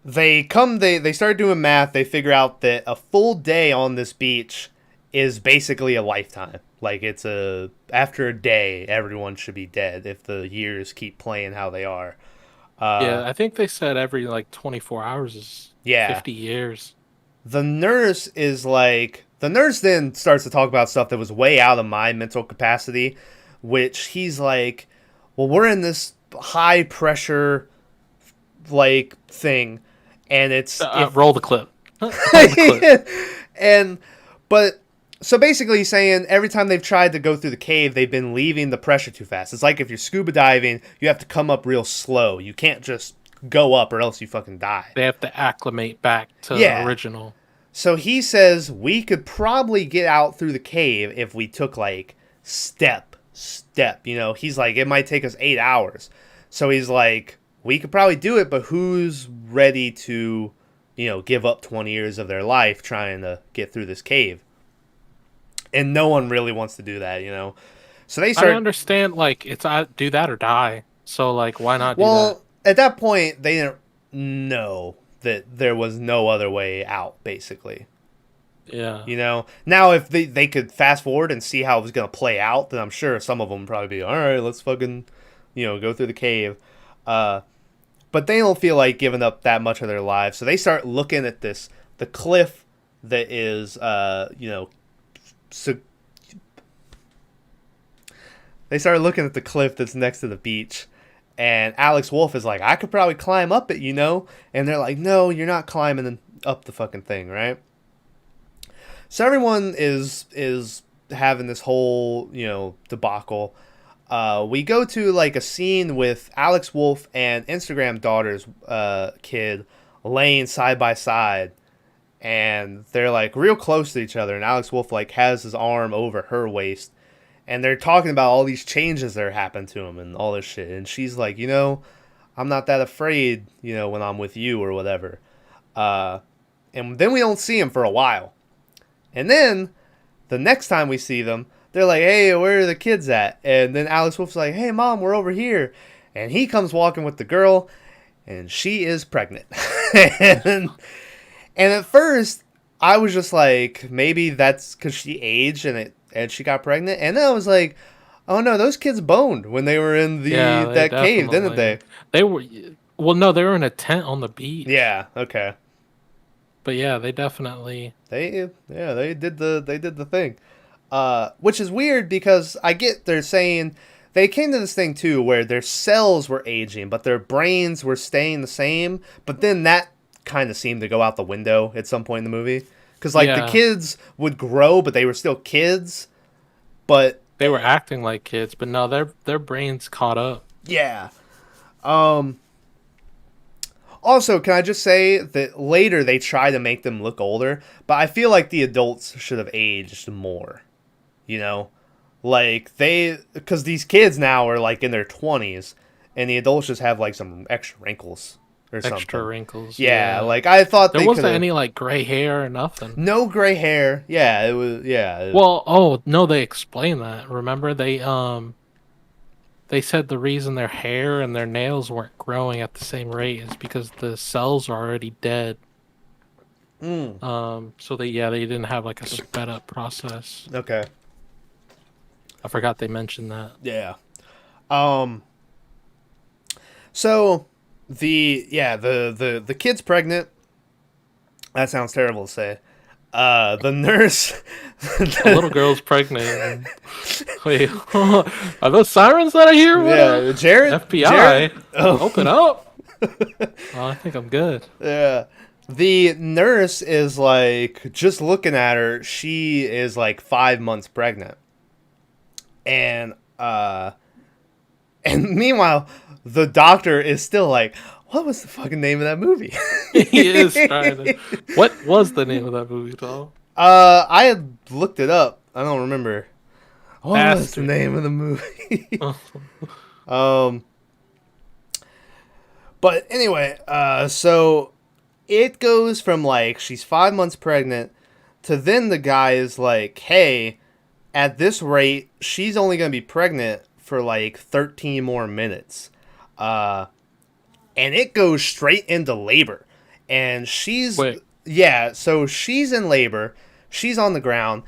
They start doing math. They figure out that a full day on this beach is basically a lifetime. Like, after a day, everyone should be dead if the years keep playing how they are. Yeah, I think they said every like 24 hours is 50 years. The nurse then starts to talk about stuff that was way out of my mental capacity, which he's like, well, we're in this high pressure like thing, and it's roll the clip. Roll the clip. So basically he's saying every time they've tried to go through the cave, they've been leaving the pressure too fast. It's like if you're scuba diving, you have to come up real slow. You can't just go up or else you fucking die. They have to acclimate back to the original. So he says we could probably get out through the cave if we took like step. You know, he's like, it might take us 8 hours. So he's like, we could probably do it, but who's ready to, you know, give up 20 years of their life trying to get through this cave? And no one really wants to do that, you know. So they start. I understand, like, it's do that or die. So, like, why not do that? Well, at that point, they didn't know that there was no other way out, basically. Yeah. You know? Now, if they could fast forward and see how it was going to play out, then I'm sure some of them would probably be, all right, let's fucking, you know, go through the cave. But they don't feel like giving up that much of their lives. So they start looking at the cliff that is, you know, so they started looking at the cliff that's next to the beach, and Alex Wolff is like, I could probably climb up it, you know? And they're like, no, you're not climbing up the fucking thing, right? So everyone is having this whole, you know, debacle. We go to like a scene with Alex Wolff and Instagram daughter's kid laying side by side. And they're like real close to each other, and Alex Wolff like has his arm over her waist, and they're talking about all these changes that are happening to him and all this shit. And she's like, you know, I'm not that afraid, you know, when I'm with you or whatever. And then we don't see him for a while, and then the next time we see them, they're like, hey, where are the kids at? And then Alex Wolff's like, hey, mom, we're over here, and he comes walking with the girl. and she is pregnant. and, and at first, I was just like, maybe that's because she aged and she got pregnant. And then I was like, oh no, those kids boned when they were in that cave, didn't they? They were. Well, no, they were in a tent on the beach. Yeah. Okay. But yeah, they definitely. They did the thing. Which is weird because I get they're saying they came to this thing too where their cells were aging, but their brains were staying the same. But then that kind of seemed to go out the window at some point in the movie because the kids would grow, but they were still kids. But they were acting like kids, but no, their brains caught up. Yeah. Also, can I just say that later they try to make them look older, but I feel like the adults should have aged more. You know? Because these kids now are in their 20s, and the adults just have some extra wrinkles or something. Extra wrinkles. Yeah, I thought there wasn't any gray hair or nothing. No gray hair. Yeah, it was. Yeah. Well, oh no, they explained that. Remember they said the reason their hair and their nails weren't growing at the same rate is because the cells are already dead. So they didn't have a sped up process. Okay. I forgot they mentioned that. Yeah. So the kid's pregnant. That sounds terrible to say. The nurse, the little girl's pregnant. Wait, are those sirens that I hear? Yeah, Jared. FBI, open up. Oh, I think I'm good. Yeah, the nurse is just looking at her. She is 5 months pregnant, and meanwhile, the doctor is still what was the fucking name of that movie? He is trying to. What was the name of that movie, Tom? I had looked it up. I don't remember. What was the name of the movie? But anyway, so it goes from she's 5 months pregnant to then the guy is hey, at this rate, she's only going to be pregnant for 13 more minutes. And it goes straight into labor. And she's... Wait. Yeah, so she's in labor. She's on the ground.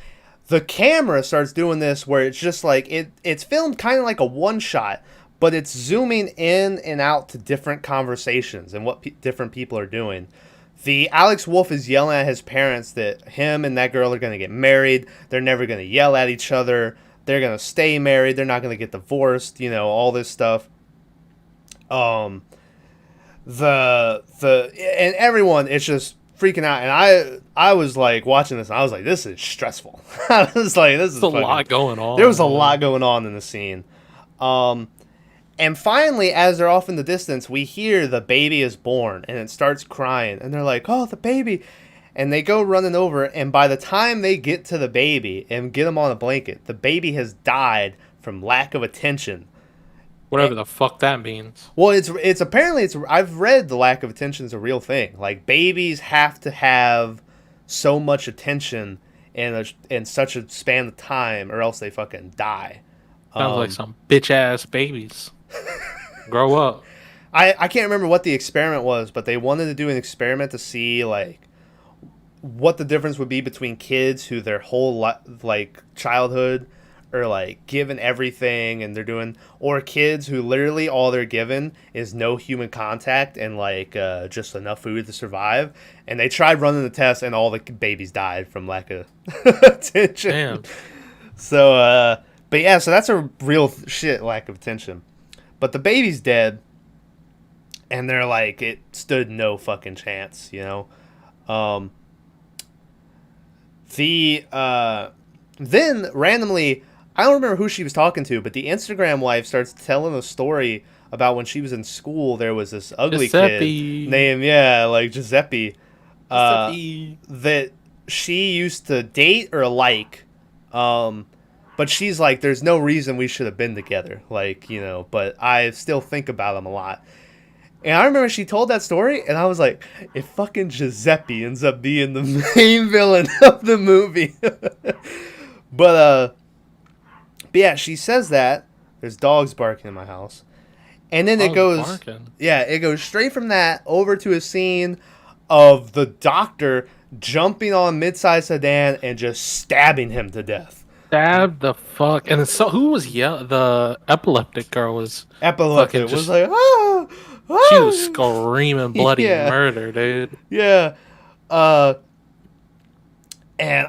The camera starts doing this where it's just it's filmed kind of like a one-shot, but it's zooming in and out to different conversations and what different people are doing. The Alex Wolff is yelling at his parents that him and that girl are going to get married. They're never going to yell at each other. They're going to stay married. They're not going to get divorced. All this stuff. And everyone is just freaking out, and I was watching this, and I was this is stressful. I was this is a lot going on. There was a lot going on in the scene. And finally, as they're off in the distance, we hear the baby is born, and it starts crying, and they're oh, the baby, and they go running over, and by the time they get to the baby and get him on a blanket, the baby has died from lack of attention. Whatever the fuck that means. Well, it's apparently I've read the lack of attention is a real thing. Babies have to have so much attention in such a span of time, or else they fucking die. Sounds like some bitch ass babies. Grow up. I can't remember what the experiment was, but they wanted to do an experiment to see what the difference would be between kids who their whole childhood are given everything and they're doing, or kids who literally all they're given is no human contact and just enough food to survive. And they tried running the test and all the babies died from lack of attention. Damn. So but yeah, so that's a real shit lack of attention. But the baby's dead, and they're it stood no fucking chance, Then randomly, I don't remember who she was talking to, but the Instagram wife starts telling a story about when she was in school. There was this ugly kid named Giuseppe, that she used to date or but she's there's no reason we should have been together, but I still think about him a lot. And I remember she told that story, and I was if fucking Giuseppe ends up being the main villain of the movie. But yeah, she says that. There's dogs barking in my house. And then it Oh, goes, barking. yeah, it goes straight from that over to a scene of the doctor jumping on mid-sized sedan and just stabbing him to death. Stab the fuck. And so who was the epileptic girl was fucking Epileptic was just. like, ah, She was ah. screaming bloody Yeah. murder, dude. Yeah. And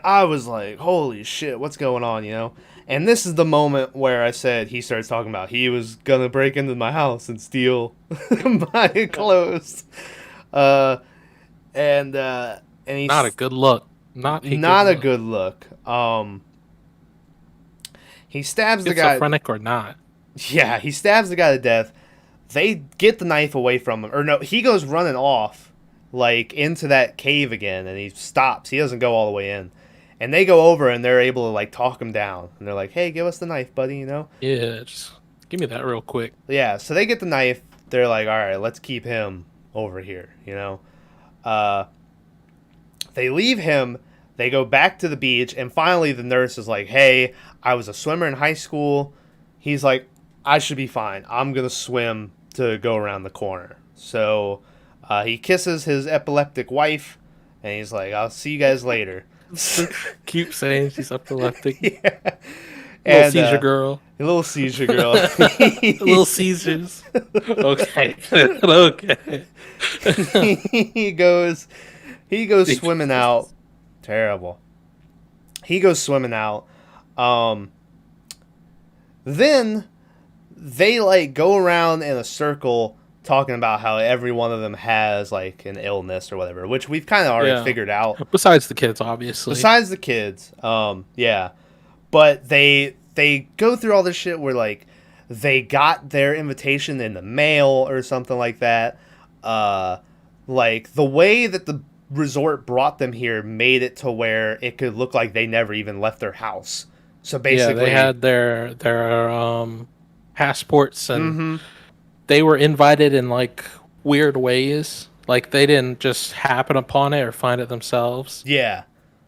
I was like, holy shit, what's going on, you know? And this is the moment where I said he starts talking about he was gonna break into my house and steal my clothes. And he's Not a good look. Not a look. good look. He stabs the guy. Schizophrenic or not. Yeah, he stabs the guy to death. They get the knife away from him. Or no, he goes running off, like, into that cave again, and he stops. He doesn't go all the way in. And they go over, and they're able to, like, talk him down. And they're like, hey, give us the knife, buddy, you know? Yeah, just give me that real quick. Yeah, so they get the knife. They're like, all right, let's keep him over here, you know? They leave him. They go back to the beach, and finally the nurse is like, hey, I was a swimmer in high school. He's like, I should be fine. I'm going to swim to go around the corner. So he kisses his epileptic wife, and he's like, I'll see you guys later. Keep saying she's epileptic. Yeah. Little seizure girl. A little seizure girl. Little seizures. Okay. Okay. he goes swimming out. Terrible. He goes swimming out. Then they like go around in a circle talking about how every one of them has like an illness or whatever, which we've kind of already figured out. Besides the kids, obviously. Besides the kids, yeah. But they go through all this shit where like they got their invitation in the mail or something like that. Like the way that the resort brought them here made it to where it could look like they never even left their house. So basically, they had their passports, and they were invited in like weird ways. Like they didn't just happen upon it or find it themselves. Yeah.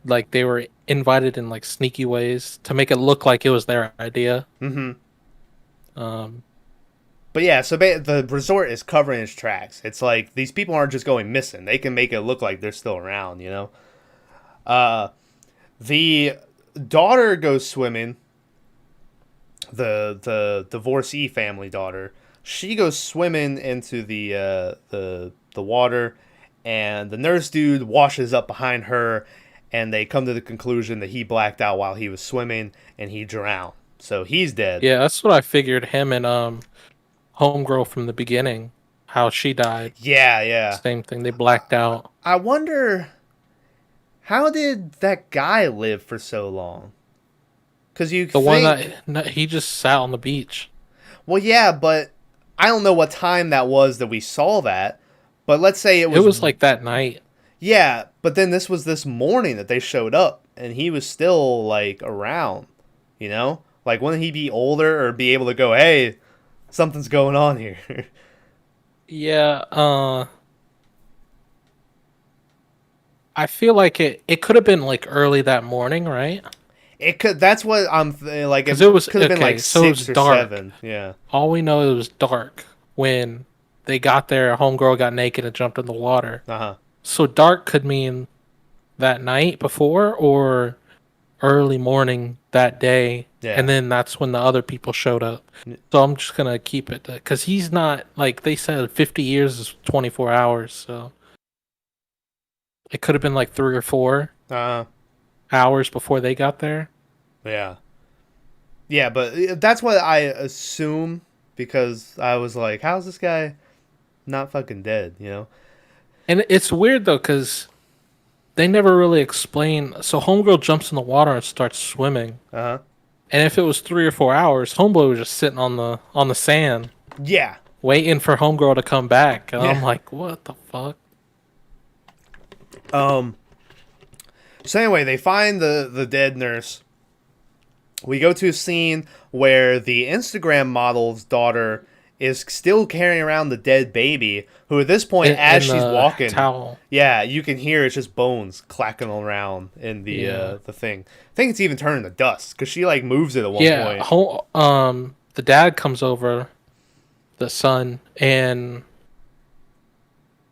Like they were invited in like sneaky ways to make it look like it was their idea. But yeah, so the resort is covering its tracks. It's like these people aren't just going missing. They can make it look like they're still around, you know? The daughter goes swimming. The divorcee family daughter. She goes swimming into the water, and the nurse dude washes up behind her, and they come to the conclusion that he blacked out while he was swimming, and he drowned. So he's dead. Yeah, that's what I figured. Him and homegirl from the beginning, how she died. Yeah. Same thing. They blacked out. I wonder, how did that guy live for so long? Because One that he just sat on the beach. Well, yeah, but I don't know what time that was that we saw that. But let's say it was like that night. Yeah, but then this was this morning that they showed up, and he was still like around. You know, like wouldn't he be older or be able to go, hey, something's going on here? Yeah, I feel like it could have been like early that morning, right? It could. That's what I'm like. Because it was could have been like so it 6 was or dark. 7. Yeah. All we know, it was dark when they got there. Homegirl got naked and jumped in the water. So dark could mean that night before or early morning that day. Yeah. And then that's when the other people showed up. So I'm just going to keep it. Because he's not, like they said, 50 years is 24 hours. So it could have been like 3 or 4 hours before they got there. Yeah. Yeah, but that's what I assume, because I was like, how's this guy not fucking dead, you know? And it's weird, though, because they never really explain. So Homegirl jumps in the water and starts swimming. And if it was 3 or 4 hours, Homeboy was just sitting on the sand. Yeah. Waiting for Homegirl to come back. And I'm like, what the fuck? So anyway, they find the dead nurse. We go to a scene where the Instagram model's daughter is still carrying around the dead baby, who at this point, as she's walking, towel. Yeah, you can hear it's just bones clacking around in the thing. I think it's even turning to dust because she like moves it at one point. The dad comes over the son, and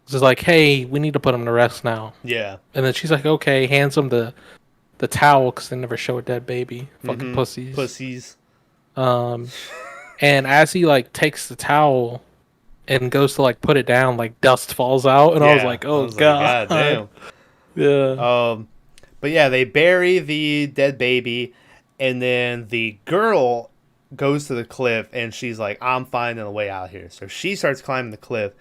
is like, "Hey, we need to put him to rest now." Yeah. And then she's like, "Okay," hands him the towel because they never show a dead baby. Fucking pussies. Pussies. And as he like takes the towel and goes to like put it down, like dust falls out, and I was like, "Oh god, God damn." yeah." But yeah, they bury the dead baby, and then the girl goes to the cliff, and she's like, "I'm finding a way out here." So she starts climbing the cliff.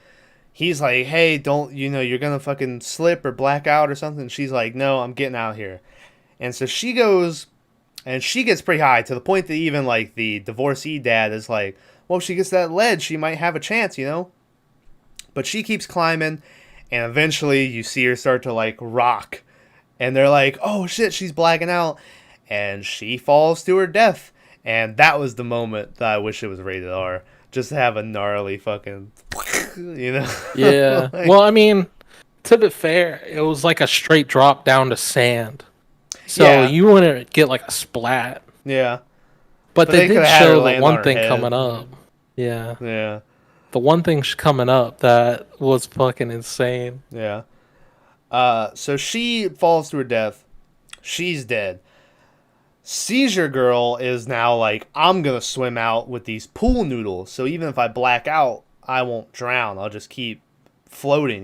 He's like, "Hey, don't, you're gonna fucking slip or black out or something." She's like, "No, I'm getting out here." And so she goes, and she gets pretty high to the point that even like the divorcee dad is like, "Well, if she gets that ledge, she might have a chance, But she keeps climbing, and eventually you see her start to like rock. And they're like, "Oh shit, she's blacking out." And she falls to her death. And that was the moment that I wish it was rated R. Just to have a gnarly fucking, Yeah. Like, Well, I mean, to be fair, it was like a straight drop down to sand. So Yeah. you wouldn't get like a splat. yeah. But they did could've had her show the land on one her thing head. coming up. Yeah. Yeah. The one thing coming up that was fucking insane. Yeah. So she falls to her death. She's dead. Seizure Girl is now like, "I'm going to swim out with these pool noodles. So even if I black out, I won't drown. I'll just keep floating,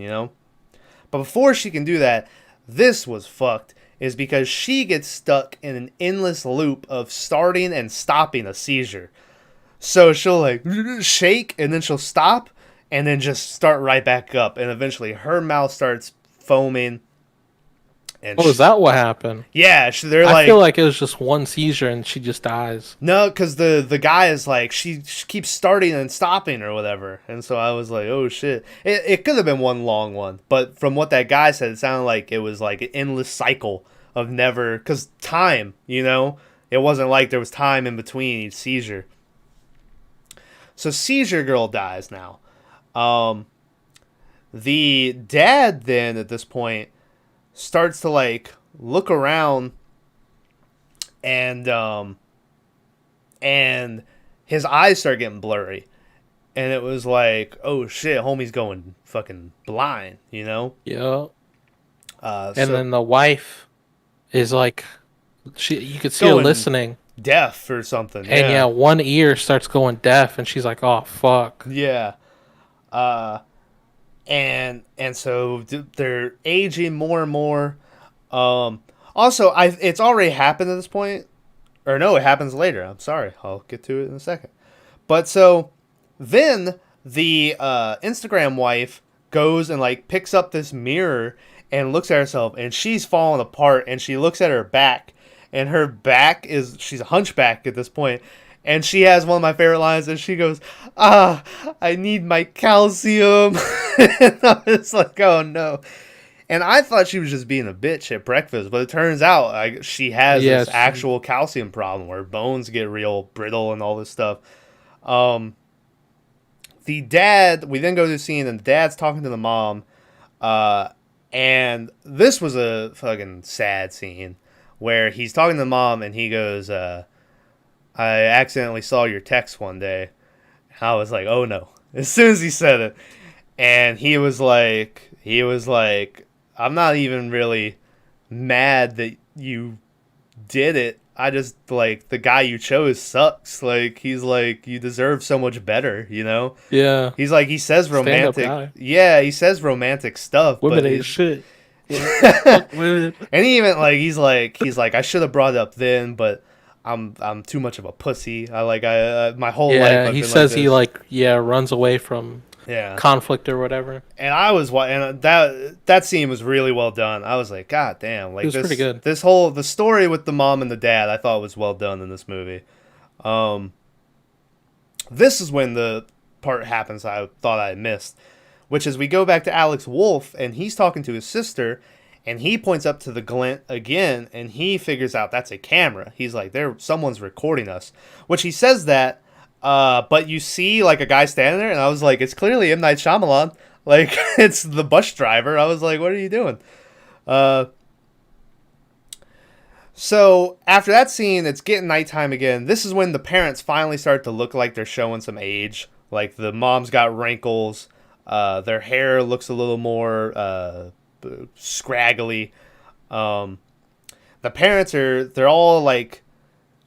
But before she can do that, this was fucked. Is because she gets stuck in an endless loop of starting and stopping a seizure. So she'll like shake, and then she'll stop, and then just start right back up. And eventually her mouth starts foaming. And Oh, is that what happened? Yeah, they're I like... feel like it was just one seizure and she just dies. No, because the guy is like, she keeps starting and stopping or whatever. And so I was like, oh shit. It could have been one long one. But from what that guy said, it sounded like it was like an endless cycle of never... Because time, It wasn't like there was time in between each seizure. So Seizure Girl dies now. The dad then, at this point, starts to like look around, and his eyes start getting blurry, and it was like, oh shit, homie's going fucking blind, Yeah. And then the wife is like, you could see her Going listening, deaf or something, and yeah, one ear starts going deaf, and she's like, "Oh fuck." Yeah. And so they're aging more and more. Also, it's already happened at this point. Or no, it happens later. I'm sorry. I'll get to it in a second. But so then the Instagram wife goes and like picks up this mirror and looks at herself, and she's falling apart, and she looks at her back, and her back is, she's a hunchback at this point. And she has one of my favorite lines, and she goes, I need my calcium. And I was like, oh no. And I thought she was just being a bitch at breakfast, but it turns out she has this actual calcium problem where bones get real brittle and all this stuff. The dad, we then go to the scene, and the dad's talking to the mom. And this was a fucking sad scene where he's talking to the mom, and he goes, I accidentally saw your text one day. I was like, oh no. As soon as he said it. And he was like, I'm not even really mad that you did it. I just, like, the guy you chose sucks. Like, he's like, you deserve so much better, Yeah. He's like, he says romantic. Guy. Yeah, he says romantic stuff. Women but ain't shit. And he even, like, he's like, I should have brought it up then, but I'm too much of a pussy. My whole life. Yeah, I've he been says like he runs away from conflict or whatever. And I was, and that scene was really well done. I was like, God damn, like, it was pretty good. The story with the mom and the dad, I thought was well done in this movie. This is when the part happens I thought I missed, which is we go back to Alex Wolff, and he's talking to his sister. And he points up to the glint again, and he figures out that's a camera. He's like, someone's recording us. Which he says that, but you see like a guy standing there, and I was like, it's clearly M Night Shyamalan. Like, it's the bus driver. I was like, what are you doing? So after that scene, it's getting nighttime again. This is when the parents finally start to look like they're showing some age. Like the mom's got wrinkles. Their hair looks a little more scraggly. The parents they're all like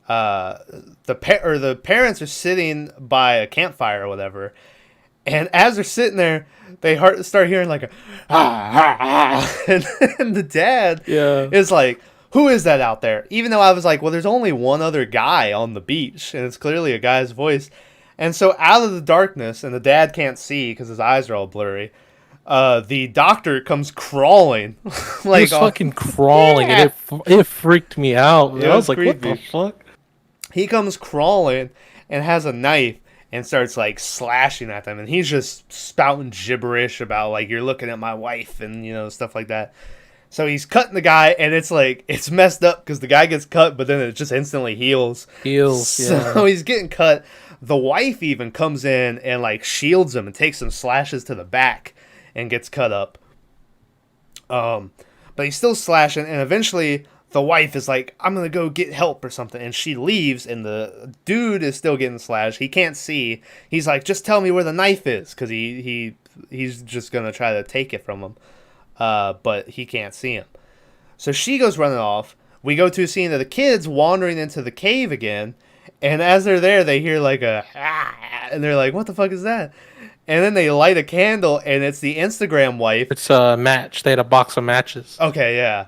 the parents are sitting by a campfire or whatever, and as they're sitting there, they start hearing like a and the dad is like, "Who is that out there?" Even though I was like, "Well, there's only one other guy on the beach, and it's clearly a guy's voice." And so out of the darkness, and the dad can't see because his eyes are all blurry. The doctor comes crawling, like he was fucking crawling, and it freaked me out. I was like, creepy. What the fuck? He comes crawling and has a knife and starts like slashing at them, and he's just spouting gibberish about like, "You're looking at my wife," and stuff like that. So he's cutting the guy, and it's like it's messed up because the guy gets cut, but then it just instantly heals. So he's getting cut. The wife even comes in and like shields him and takes some slashes to the back and gets cut up. But he's still slashing, and eventually the wife is like, "I'm gonna go get help" or something, and she leaves, and the dude is still getting slashed. He can't see. He's like, "Just tell me where the knife is," because he's just gonna try to take it from him, but he can't see him. So she goes running off. We go to a scene of the kids wandering into the cave again, and as they're there, they hear like and they're like, "What the fuck is that?" And then they light a candle, and it's the Instagram wife. It's a match. They had a box of matches. Okay, yeah.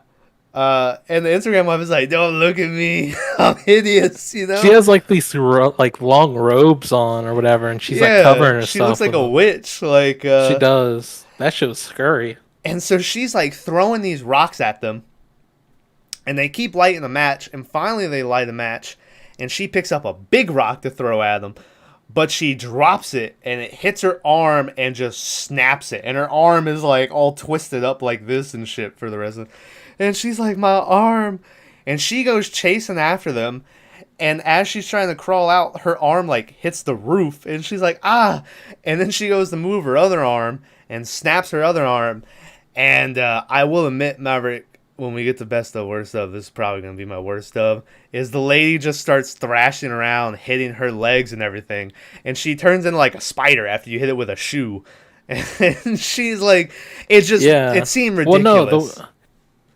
And the Instagram wife is like, "Don't look at me. I'm hideous," She has like these like long robes on or whatever, and she's like covering herself. She looks like a witch. Like she does. That shit was scary. And so she's like throwing these rocks at them, and they keep lighting a match, and finally they light a match, and she picks up a big rock to throw at them. But she drops it, and it hits her arm and just snaps it. And her arm is, like, all twisted up like this and shit for the rest of it. And she's like, "My arm." And she goes chasing after them. And as she's trying to crawl out, her arm, like, hits the roof. And she's like, "Ah." And then she goes to move her other arm and snaps her other arm. And I will admit, Maverick, when we get to best of worst of, this is probably going to be my worst of, is the lady just starts thrashing around, hitting her legs and everything. And she turns into like a spider after you hit it with a shoe. And she's like, it seemed ridiculous. Well, no,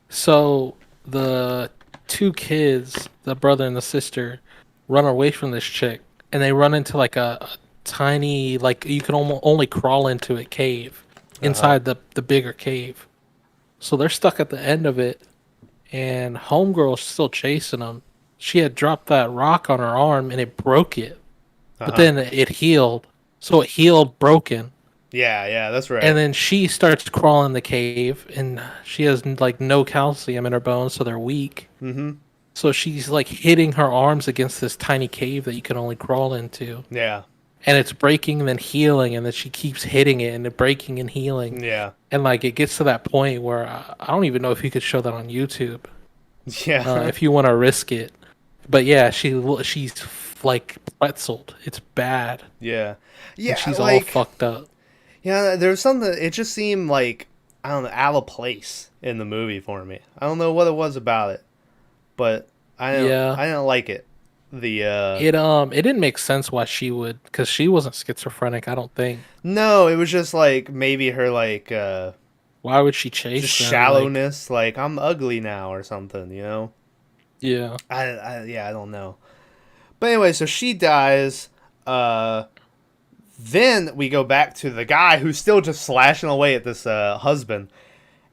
so the two kids, the brother and the sister, run away from this chick. And they run into like a tiny, like you can only crawl into a cave inside the bigger cave. So they're stuck at the end of it, and Homegirl's still chasing them. She had dropped that rock on her arm, and it broke it. But then it healed. So it healed broken. Yeah, that's right. And then she starts crawling the cave, and she has like no calcium in her bones, so they're weak. Mm-hmm. So she's like hitting her arms against this tiny cave that you can only crawl into. Yeah. And it's breaking and then healing, and then she keeps hitting it and breaking and healing. Yeah. And like it gets to that point where I don't even know if you could show that on YouTube. Yeah. If you want to risk it. But yeah, she's like pretzeled. It's bad. Yeah. Yeah. And she's like, all fucked up. Yeah, there was something. It just seemed like, I don't know, out of place in the movie for me. I don't know what it was about it, but I didn't like it. It didn't make sense why she would, because she wasn't schizophrenic, I don't think. No, it was just like maybe her like why would she chase just them? shallowness, like I'm ugly now or something, you know? Yeah. I don't know. But anyway, so she dies. Then we go back to the guy who's still just slashing away at this husband.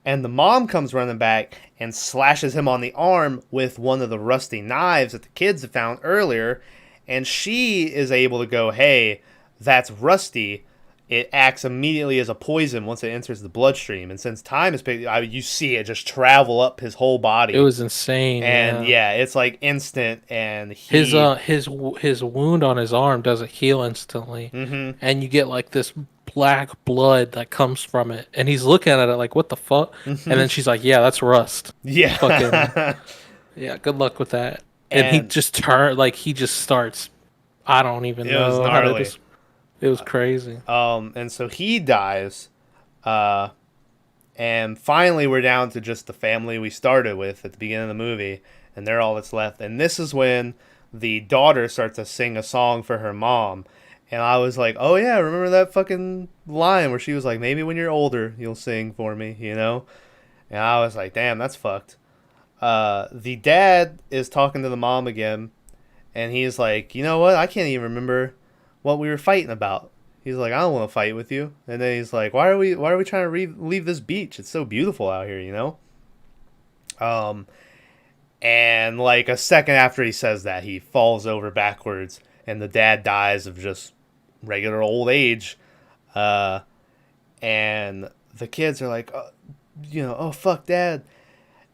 And the mom comes running back and slashes him on the arm with one of the rusty knives that the kids had found earlier. And she is able to go, "Hey, that's rusty. It acts immediately as a poison once it enters the bloodstream. And since time is big, you see it just travel up his whole body. It was insane. And yeah it's like instant. And his wound on his arm doesn't heal instantly. Mm-hmm. And you get like this black blood that comes from it, and he's looking at it like, "What the fuck?" Mm-hmm. And then she's like, "Yeah, that's rust." Yeah. Fucking, yeah, good luck with that. And he just starts, I don't even know. It was gnarly. It was crazy. And so he dies. And finally we're down to just the family we started with at the beginning of the movie, and they're all that's left. And this is when the daughter starts to sing a song for her mom. And I was like, oh yeah, remember that fucking line where she was like, maybe when you're older, you'll sing for me, you know? And I was like, damn, that's fucked. The dad is talking to the mom again, and he's like, you know what? I can't even remember what we were fighting about. He's like, I don't want to fight with you. And then he's like, why are we trying to leave this beach? It's so beautiful out here, you know? And like a second after he says that, he falls over backwards, and the dad dies of just regular old age. And the kids are like, oh fuck, dad.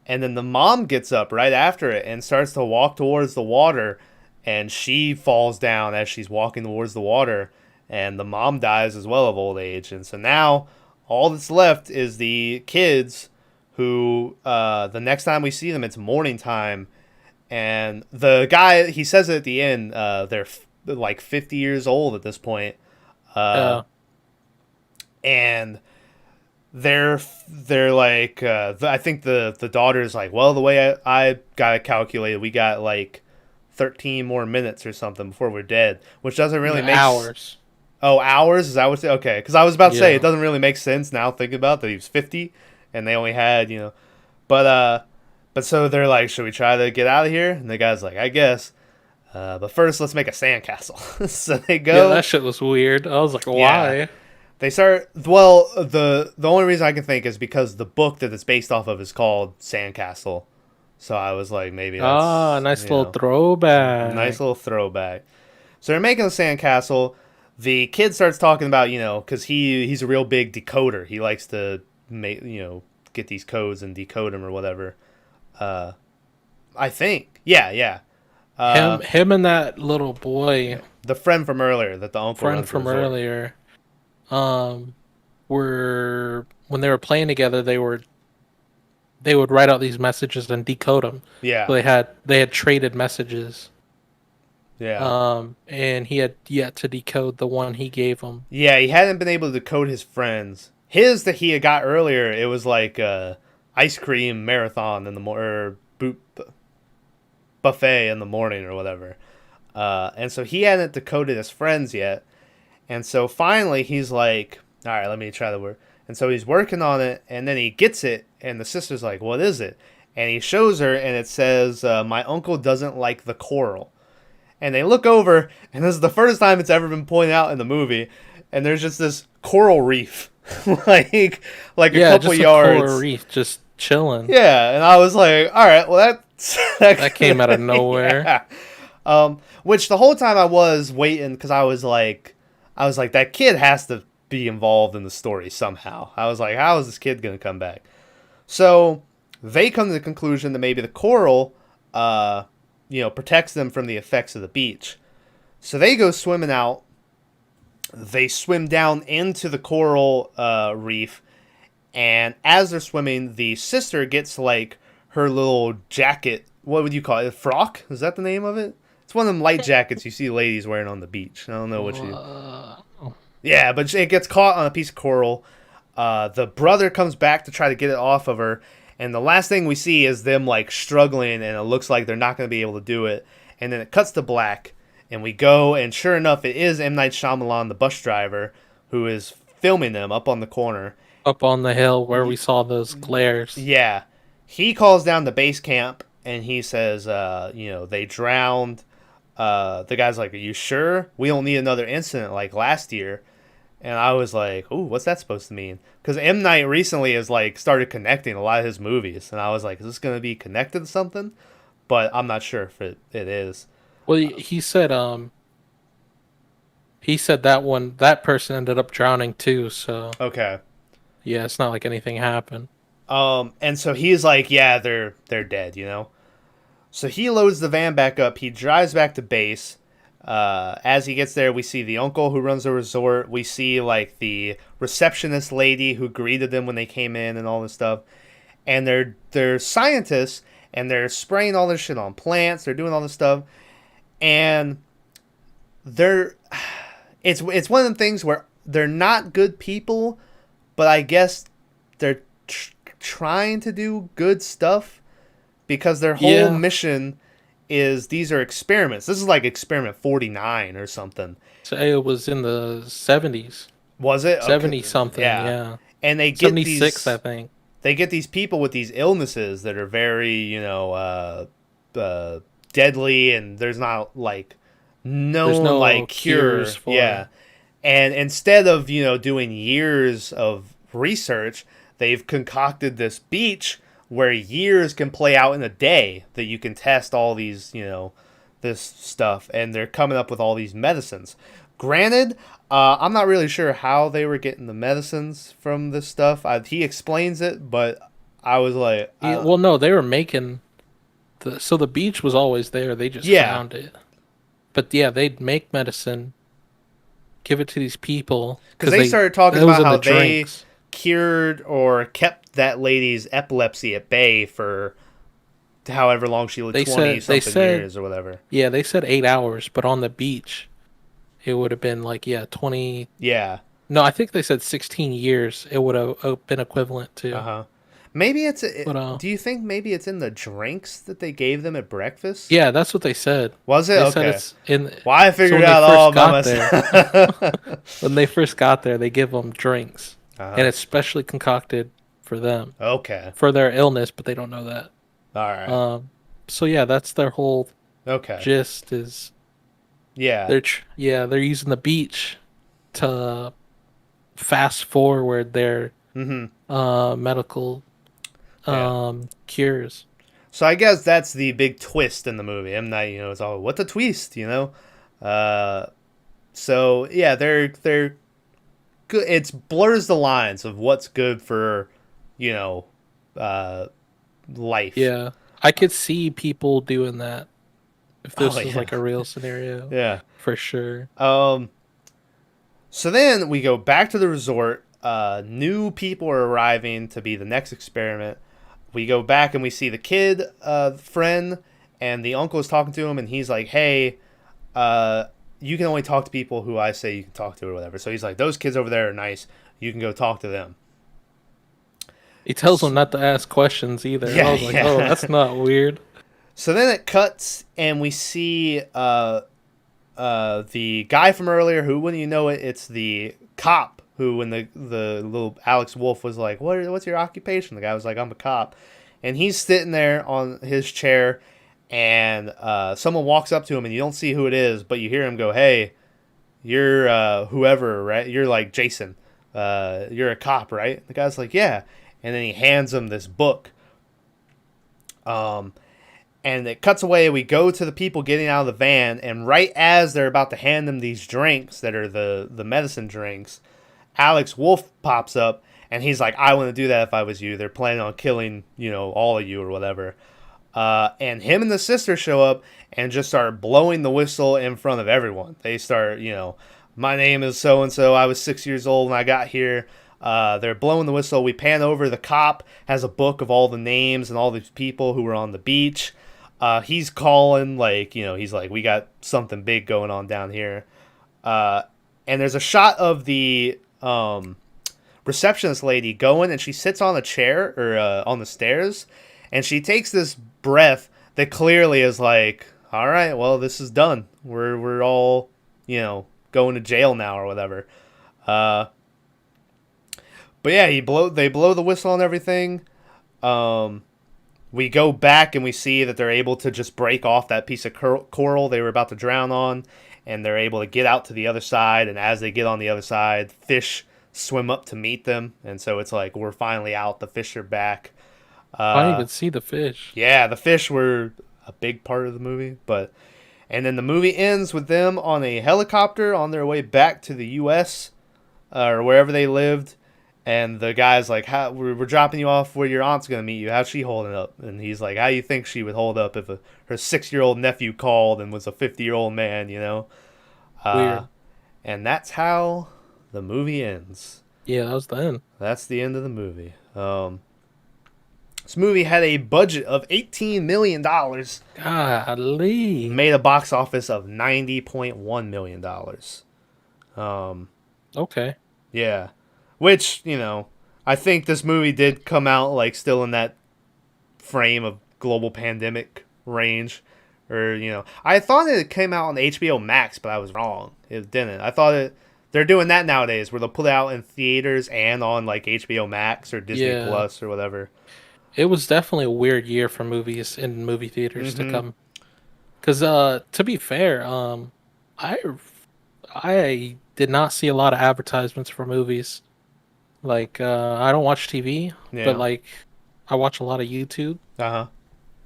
And then the mom gets up right after it and starts to walk towards the water, and she falls down as she's walking towards the water, and the mom dies as well of old age. And so now all that's left is the kids, who the next time we see them, it's morning time, and the guy, he says it at the end, they're like 50 years old at this point. And they're like, I think the daughter's like, well, the way I got it calculated, we got like 13 more minutes or something before we're dead, which doesn't really make hours. Oh, hours? Is that what? Okay, because I was about to say it doesn't really make sense now thinking about that he was 50 and they only had, but so they're like, should we try to get out of here? And the guy's like, I guess. But first, let's make a sandcastle. So they go. Yeah, that shit was weird. I was like, why? Yeah. They start. Well, the only reason I can think is because the book that it's based off of is called Sandcastle. So I was like, maybe that's nice little throwback. Nice little throwback. So they're making a sandcastle. The kid starts talking about, because he's a real big decoder. He likes to make, get these codes and decode them or whatever. I think. Yeah. Him and that little boy, the friend from earlier that the uncle runs the resort. earlier, were, when they were playing together, they would write out these messages and decode them. Yeah. So they had traded messages. Yeah. And he had yet to decode the one he gave him. Yeah, he hadn't been able to decode his friends. His that he had got earlier, it was like ice cream marathon in the or buffet in the morning or whatever. And so he hadn't decoded his friends yet. And so finally he's like, all right, let me try the word. And so he's working on it, and then he gets it, and the sister's like, what is it? And he shows her, and it says, my uncle doesn't like the coral. And they look over, and this is the first time it's ever been pointed out in the movie, and there's just this coral reef, like a couple just yards. Coral reef, just chilling. Yeah, and I was like, all right, well that came out of nowhere. Yeah. Which the whole time I was waiting, because I was like, that kid has to be involved in the story somehow. I was like, how is this kid gonna come back? So they come to the conclusion that maybe the coral, protects them from the effects of the beach. So they go swimming out. They swim down into the coral reef, and as they're swimming, the sister gets like her little jacket. What would you call it? A frock? Is that the name of it? It's one of them light jackets you see ladies wearing on the beach. I don't know what you. Yeah, but it gets caught on a piece of coral. The brother comes back to try to get it off of her, and the last thing we see is them like struggling, and it looks like they're not going to be able to do it. And then it cuts to black, and we go, and sure enough, it is M Night Shyamalan, the bus driver, who is filming them up on the corner, up on the hill where we saw those glares. Yeah, he calls down the base camp, and he says, they drowned. The guy's like, are you sure? We don't need another incident like last year. And I was like, ooh, what's that supposed to mean? Because M. Night recently has like started connecting a lot of his movies. And I was like, is this going to be connected to something? But I'm not sure if it is. Well, he said that person ended up drowning too. So okay. Yeah, it's not like anything happened. And so he's like, yeah, they're dead, So he loads the van back up. He drives back to base. As he gets there, we see the uncle who runs the resort. We see like the receptionist lady who greeted them when they came in and all this stuff. And they're scientists, and they're spraying all this shit on plants. They're doing all this stuff, and it's one of them things where they're not good people, but I guess they're trying to do good stuff, because their whole mission is these are experiments. This is like experiment 49 or something. So it was in the 70s. Was it? 70 Okay. something, yeah. And they get 76, I these think. they get these people with these illnesses that are very, deadly, and there's not like There's no like cure. cures for Yeah. it. And instead of, doing years of research, they've concocted this beach where years can play out in a day, that you can test all these, this stuff, and they're coming up with all these medicines. Granted, I'm not really sure how they were getting the medicines from this stuff. He explains it, but I was like, Well, no, they were making so the beach was always there. They just Yeah. found it. But yeah, they'd make medicine, give it to these people because they started talking those about are how the they drinks. cured or kept that lady's epilepsy at bay for however long she lived, They 20 said- they something said- years or whatever. Yeah, they said 8 hours, but on the beach, it would have been like 20. Yeah. No, I think they said 16 years. It would have been equivalent to. Uh-huh. Maybe it's... But, do you think maybe it's in the drinks that they gave them at breakfast? Yeah, that's what they said. Was it? They Okay. said it's in. Well, I figured when out they all first by got myself. When they first got there, they give them drinks, Uh-huh. and it's specially concocted for them Okay. for their illness, but they don't know that. All right. So yeah, that's their whole Okay. gist. Is Yeah. they're using the beach to fast forward their medical cures. So I guess that's the big twist in the movie. M Night, it's all, what the twist, So yeah, they're good. It's blurs the lines of what's good for, life. Yeah, I could see people doing that if this Oh, was yeah. like a real scenario. Yeah. For sure. So then we go back to the resort. New people are arriving to be the next experiment. We go back and we see the kid friend, and the uncle is talking to him, and he's like, hey, you can only talk to people who I say you can talk to or whatever. So he's like, those kids over there are nice. You can go talk to them. He tells them not to ask questions either. Yeah, I was like, yeah. oh, that's not weird. So then it cuts, and we see the guy from earlier, who, when you know it, it's the cop who, when the little Alex Wolf was like, what's your occupation? The guy was like, I'm a cop. And he's sitting there on his chair, and someone walks up to him, and you don't see who it is, but you hear him go, hey, you're whoever, right? You're like Jason. You're a cop, right? The guy's like, yeah. And then he hands him this book. And it cuts away. We go to the people getting out of the van, and right as they're about to hand them these drinks that are the medicine drinks, Alex Wolf pops up, and he's like, I wouldn't do that if I was you. They're planning on killing, all of you or whatever. And him and the sister show up and just start blowing the whistle in front of everyone. They start, my name is so-and-so. I was 6 years old when I got here. They're blowing the whistle. We pan over. The cop has a book of all the names and all these people who were on the beach. He's calling, he's like, we got something big going on down here. And there's a shot of the receptionist lady going, and she sits on a chair or on the stairs, and she takes this breath that clearly is like, all right, well, this is done. We're all, going to jail now or whatever. But yeah, they blow the whistle and everything. We go back and we see that they're able to just break off that piece of coral they were about to drown on, and they're able to get out to the other side. And as they get on the other side, fish swim up to meet them, and so it's like, we're finally out. The fish are back. I didn't even see the fish. Yeah, the fish were a big part of the movie, and then the movie ends with them on a helicopter on their way back to the U.S. Or wherever they lived. And the guy's like, we're dropping you off where your aunt's going to meet you. How's she holding up? And he's like, how do you think she would hold up if her 6-year-old nephew called and was a 50-year-old man, Weird. And that's how the movie ends. Yeah, that was the end. That's the end of the movie. This movie had a budget of $18 million. Golly. Made a box office of $90.1 million. Okay. Yeah. Which, I think this movie did come out, still in that frame of global pandemic range, Or, I thought it came out on HBO Max, but I was wrong. It didn't. I thought they're doing that nowadays where they'll put it out in theaters and on like HBO Max or Disney Yeah. Plus or whatever. It was definitely a weird year for movies in movie theaters to come. Because to be fair, I did not see a lot of advertisements for movies. Like I don't watch TV, Yeah. but like I watch a lot of YouTube,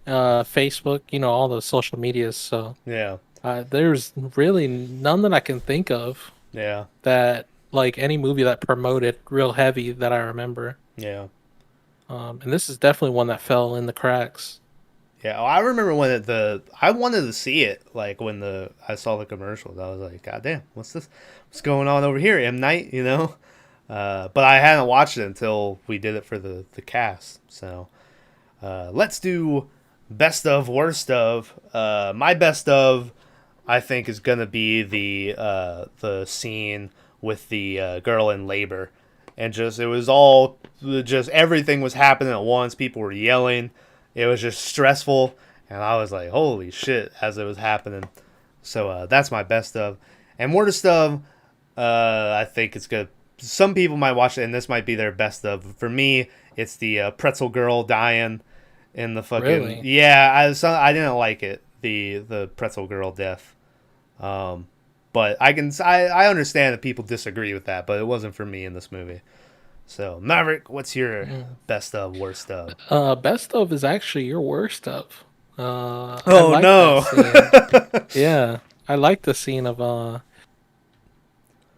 Facebook, all the social medias. So Yeah. there's really none that I can think of Yeah. that like any movie that promoted real heavy that I remember. Yeah. And this is definitely one that fell in the cracks. Yeah, I remember when I wanted to see it, like when I saw the commercials. I was like, God damn, what's this? What's going on over here, M Night? But I hadn't watched it until we did it for the cast. So let's do best of, worst of. My best of, I think, is gonna be the scene with the girl in labor, and it was all just everything was happening at once. People were yelling. It was just stressful, and I was like, holy shit, as it was happening. So that's my best of. And worst of, I think it's good. Some people might watch it, and this might be their best of. For me, it's the pretzel girl dying in the fucking... Really? Yeah, I didn't like it, the pretzel girl death. But I understand that people disagree with that, but it wasn't for me in this movie. So, Maverick, what's your best of, worst of? Best of is actually your worst of. Oh, no. Yeah, I like the scene of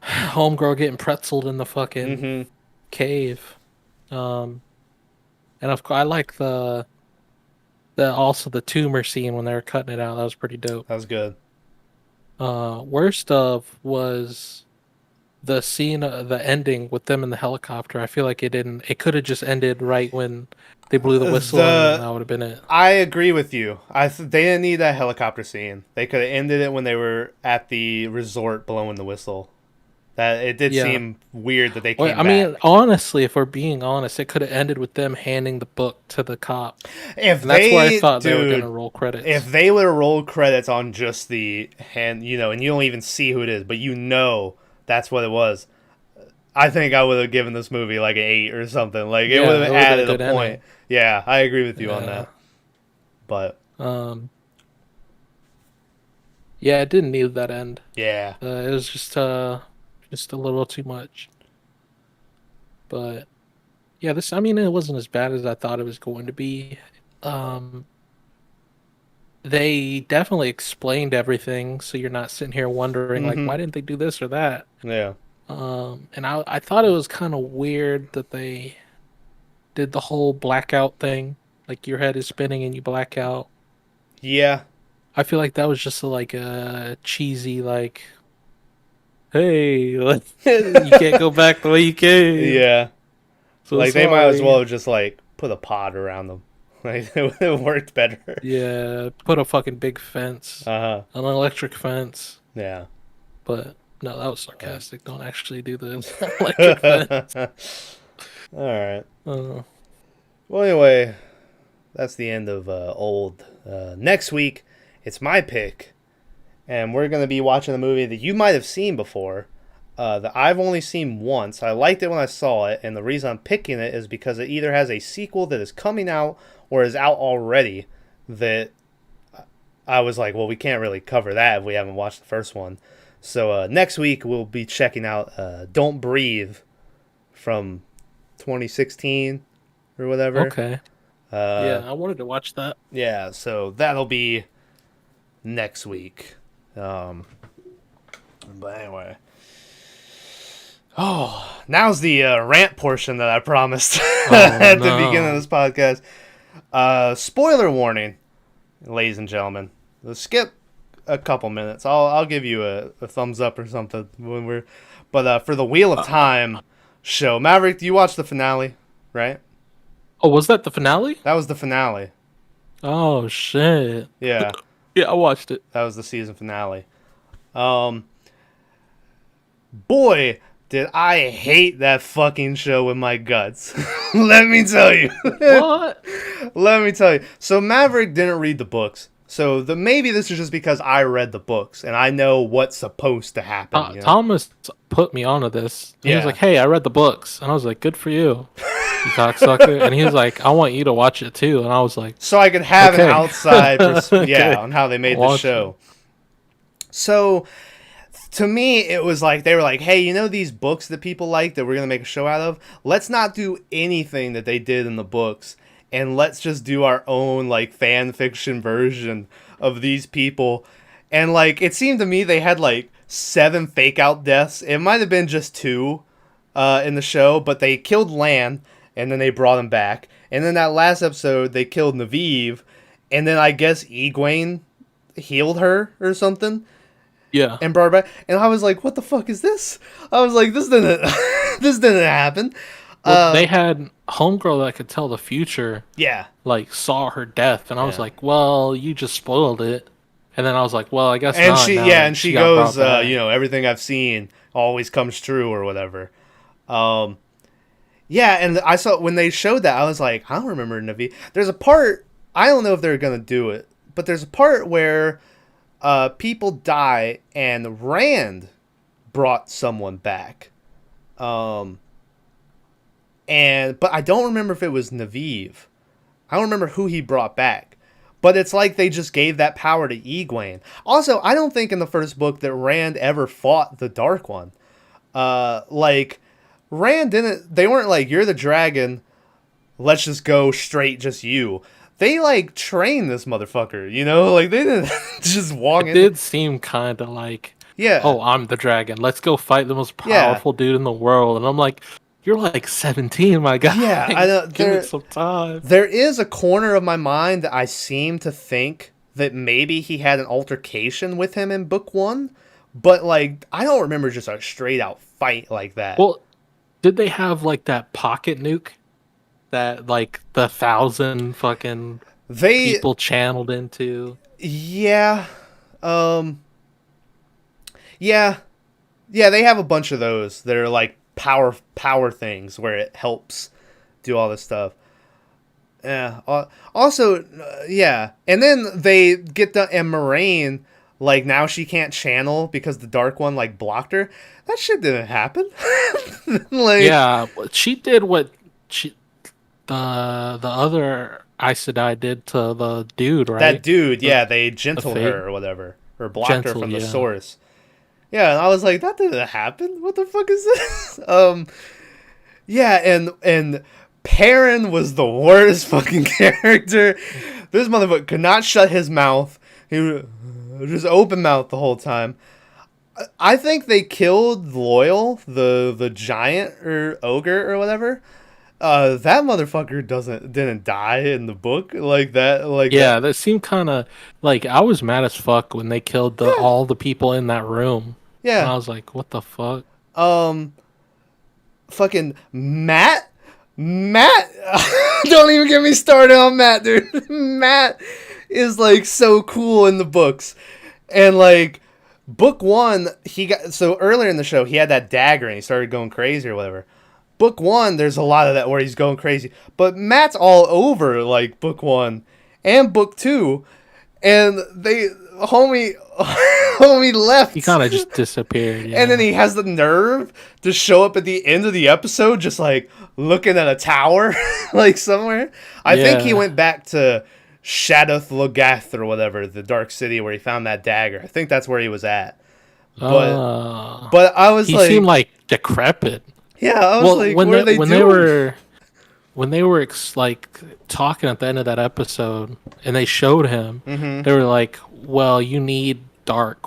homegirl getting pretzeled in the fucking cave. And of course, I like the tumor scene when they were cutting it out. That was pretty dope. That was good. Worst of was the scene, the ending with them in the helicopter. I feel like it could have just ended right when they blew the whistle, and that would have been it. I agree with you. They didn't need that helicopter scene. They could have ended it when they were at the resort blowing the whistle. That it did seem weird that they came back. I mean, honestly, if we're being honest, it could have ended with them handing the book to the cop. That's where I thought they were going to roll credits. If they would have rolled credits on just the hand, and you don't even see who it is, but that's what it was, I think I would have given this movie like an 8 or something. Like it would have added a point. Ending. Yeah, I agree with you on that. But yeah, it didn't need that end. Yeah, it was just a little too much. But yeah, it wasn't as bad as I thought it was going to be. They definitely explained everything, so you're not sitting here wondering like, why didn't they do this or that? Yeah. And I thought it was kind of weird that they did the whole blackout thing, like your head is spinning and you black out. Yeah. I feel like that was just like a cheesy like, hey, you can't go back the way you came. Yeah. So like sorry. They might as well have just like put a pod around them. Like it worked better. Yeah, put a fucking big fence. An electric fence. Yeah. But no, that was sarcastic. Don't actually do the electric fence. All right. Well, anyway, that's the end of old. Next week, it's my pick, and we're going to be watching a movie that you might have seen before, that I've only seen once. I liked it when I saw it, and the reason I'm picking it is because it either has a sequel that is coming out or is out already that I was like, well, we can't really cover that if we haven't watched the first one. So next week, we'll be checking out Don't Breathe from 2016 or whatever. Okay. Yeah, I wanted to watch that. Yeah, so that'll be next week. But anyway. Oh, now's the rant portion that I promised at the beginning of this podcast. Spoiler warning, ladies and gentlemen. Let's skip a couple minutes. I'll give you a thumbs up or something when we're. But for the Wheel of Time show, Maverick, you watched the finale, right? Oh, was that the finale? That was the finale. Oh shit. Yeah. Yeah, I watched it. That was the season finale. Boy, did I hate that fucking show with my guts. Let me tell you. What? Let me tell you. So Maverick didn't read the books. So maybe this is just because I read the books and I know what's supposed to happen. You know? Thomas put me onto this. He was Yeah. like, "Hey, I read the books," and I was like, "Good for you, you cocksucker." And he was like, "I want you to watch it too," and I was like, So I could have Okay. an outside Okay. on how they made the Watch show. So to me, it was like they were like, hey, you know these books that people like that we're going to make a show out of? Let's not do anything that they did in the books, and let's just do our own like fan fiction version of these people. And like it seemed to me they had like 7 fake out deaths. It might have been just 2 in the show, but they killed Lan and then they brought him back. And then that last episode they killed Naviv, and then I guess Egwene healed her or something. "Yeah, And brought her back, and I was like, "What the fuck is this?" I was like, "This didn't, this didn't happen." well, they had homegirl that could tell the future, Yeah, like saw her death," and I was Yeah. like, "Well, you just spoiled it." And then I was like, "Well, I guess and not." she, now yeah, that and she got goes, brought back. you know, everything I've seen always comes true or whatever. Yeah, and I saw when they showed that, I was like, I don't remember Navi. There's a part, I don't know if they're gonna do it, but there's a part where people die and Rand brought someone back. But I don't remember if it was Naviv. I don't remember who he brought back. But it's like they just gave that power to Egwene. Also, I don't think in the first book that Rand ever fought the Dark One. Like, Rand didn't... They weren't like, you're the dragon, let's just go straight just you. They, like, trained this motherfucker, you know? Like, they didn't just walk It in. did seem kind of like, Yeah. "Oh, I'm the dragon. Let's go fight the most Yeah. powerful dude in the world." And I'm like, "You're like 17, my guy. Yeah, I know, Give there- it some time." There is a corner of my mind that I seem to think that maybe he had an altercation with him in book 1, but like I don't remember just a straight out fight like that. Well, did they have like that pocket nuke that like the 1,000 fucking they people channeled into? yeah. Yeah. Yeah, they have a bunch of those that are like power things where it helps do all this stuff. Yeah. Also, yeah. And then they get and Moraine, like now she can't channel because the Dark One like blocked her. That shit didn't happen. Like, Yeah, she did what the other Aes Sedai did to the dude, right? that dude, yeah, they gentled fate? her or whatever, or blocked her Gentle, from the yeah. source. Yeah, and I was like, that didn't happen. What the fuck is this? Yeah, and Perrin was the worst fucking character. This motherfucker could not shut his mouth. He was just open mouth the whole time. I think they killed Loyal, the giant or ogre or whatever. That motherfucker didn't die in the book like that. Like Yeah, that seemed kind of like I was mad as fuck when they killed all the people in that room. And I yeah. was like, "What the fuck?" Fucking Matt. Don't even get me started on Matt, dude. Matt is like so cool in the books, and like book 1, he got so earlier in the show he had that dagger and he started going crazy or whatever. Book 1, there's a lot of that where he's going crazy, but Matt's all over like book 1 and book 2, and homie left. He kind of just disappeared. Yeah. And then he has the nerve to show up at the end of the episode just like looking at a tower like somewhere. I think he Yeah. went back to Shadowth Logath or whatever, the Dark City where he found that dagger. I think that's where he was at. But I was he like, seemed like decrepit. yeah, I was like, when what are they doing? when they were like talking at the end of that episode and they showed him, Mm-hmm. they were like, "Well, you need dark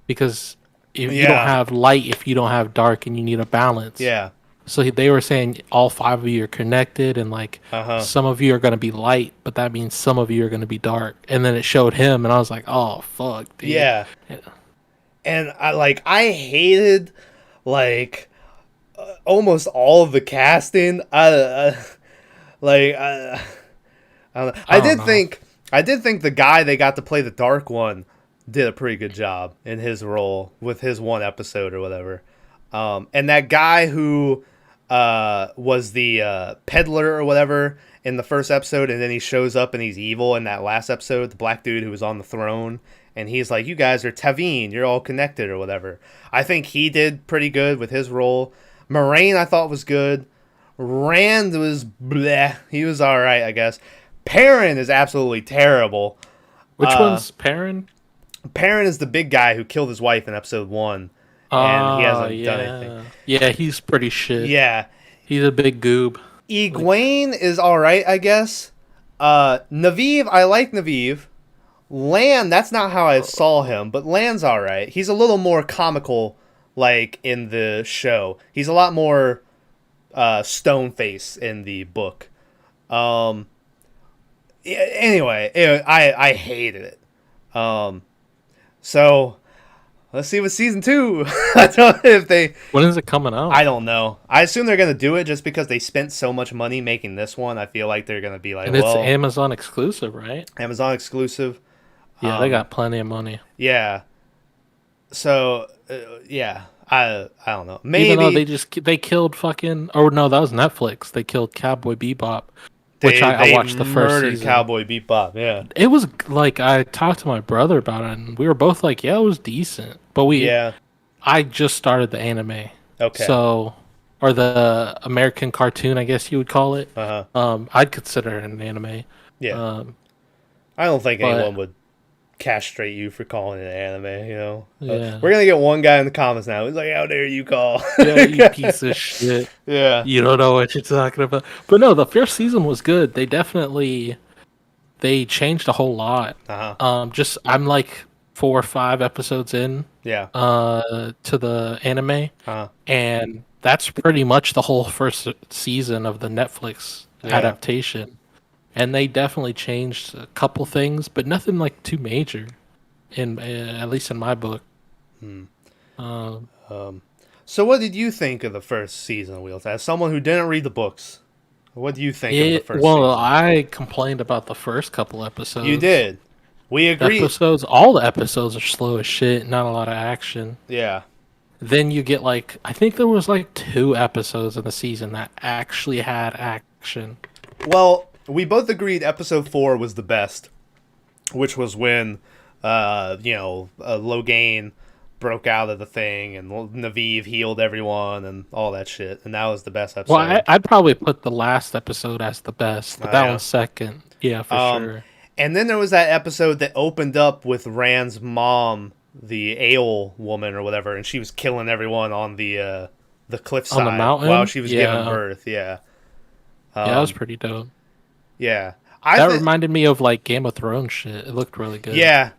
because if you don't Yeah. have light, if you don't have dark, and you need a balance." Yeah. So they were saying all 5 of you are connected, and like some of you are going to be light, but that means some of you are going to be dark. And then it showed him, and I was like, "Oh fuck, dude." Yeah. And I hated like almost all of the casting. I don't know. I did think the guy they got to play the Dark One did a pretty good job in his role with his one episode or whatever. And that guy who was the peddler or whatever in the first episode, and then he shows up and he's evil in that last episode, the black dude who was on the throne, and he's like, you guys are Tavine, you're all connected or whatever. I think he did pretty good with his role. Moraine I thought was good. Rand was bleh. He was alright, I guess. Perrin is absolutely terrible. Which one's Perrin? Perrin is the big guy who killed his wife in episode 1. And he hasn't done anything. Yeah, he's pretty shit. Yeah. He's a big goob. Egwene is alright, I guess. Naviv, I like Naviv. Lan, that's not how I saw him, but Lan's alright. He's a little more comical, like, in the show. He's a lot more stone face in the book. Anyway, I hated it. So let's see what season 2. I don't know if they. When is it coming out? I don't know. I assume they're gonna do it just because they spent so much money making this one. I feel like they're gonna be like, and it's Amazon exclusive, right? Amazon exclusive. Yeah, they got plenty of money. Yeah. So yeah, I don't know. Maybe even though they killed fucking. Oh no, that was Netflix. They killed Cowboy Bebop. Which I watched the first season. Cowboy Bebop, yeah. It was like, I talked to my brother about it, and we were both like, yeah, it was decent. But I just started the anime. Okay. So, or the American cartoon, I guess you would call it. Uh-huh. I'd consider it an anime. Yeah. I don't think anyone would castrate you for calling it an anime, you know? Yeah. We're going to get one guy in the comments now. He's like, how dare you call? Yeah, you piece of shit. Yeah. You don't know what you're talking about. But no, the first season was good. They changed a whole lot. Uh-huh. I'm like 4 or 5 episodes in. Yeah. To the anime. Uh-huh. And that's pretty much the whole first season of the Netflix adaptation. And they definitely changed a couple things, but nothing like too major, at least in my book. So what did you think of the first season of Wheels? As someone who didn't read the books, what do you think of the first season? Well, I complained about the first couple episodes. You did. We agreed. All the episodes are slow as shit, not a lot of action. Yeah. Then you get I think there was 2 episodes in the season that actually had action. Well, we both agreed episode 4 was the best, which was when, Logain broke out of the thing and Naviv healed everyone and all that shit, and that was the best episode. Well, I'd probably put the last episode as the best, but that one's second. Yeah, for sure. And then there was that episode that opened up with Rand's mom, the ale woman or whatever, and she was killing everyone on the cliffside on the mountain while she was giving birth. Yeah. That was pretty dope. Yeah. That reminded me of Game of Thrones shit. It looked really good. Yeah.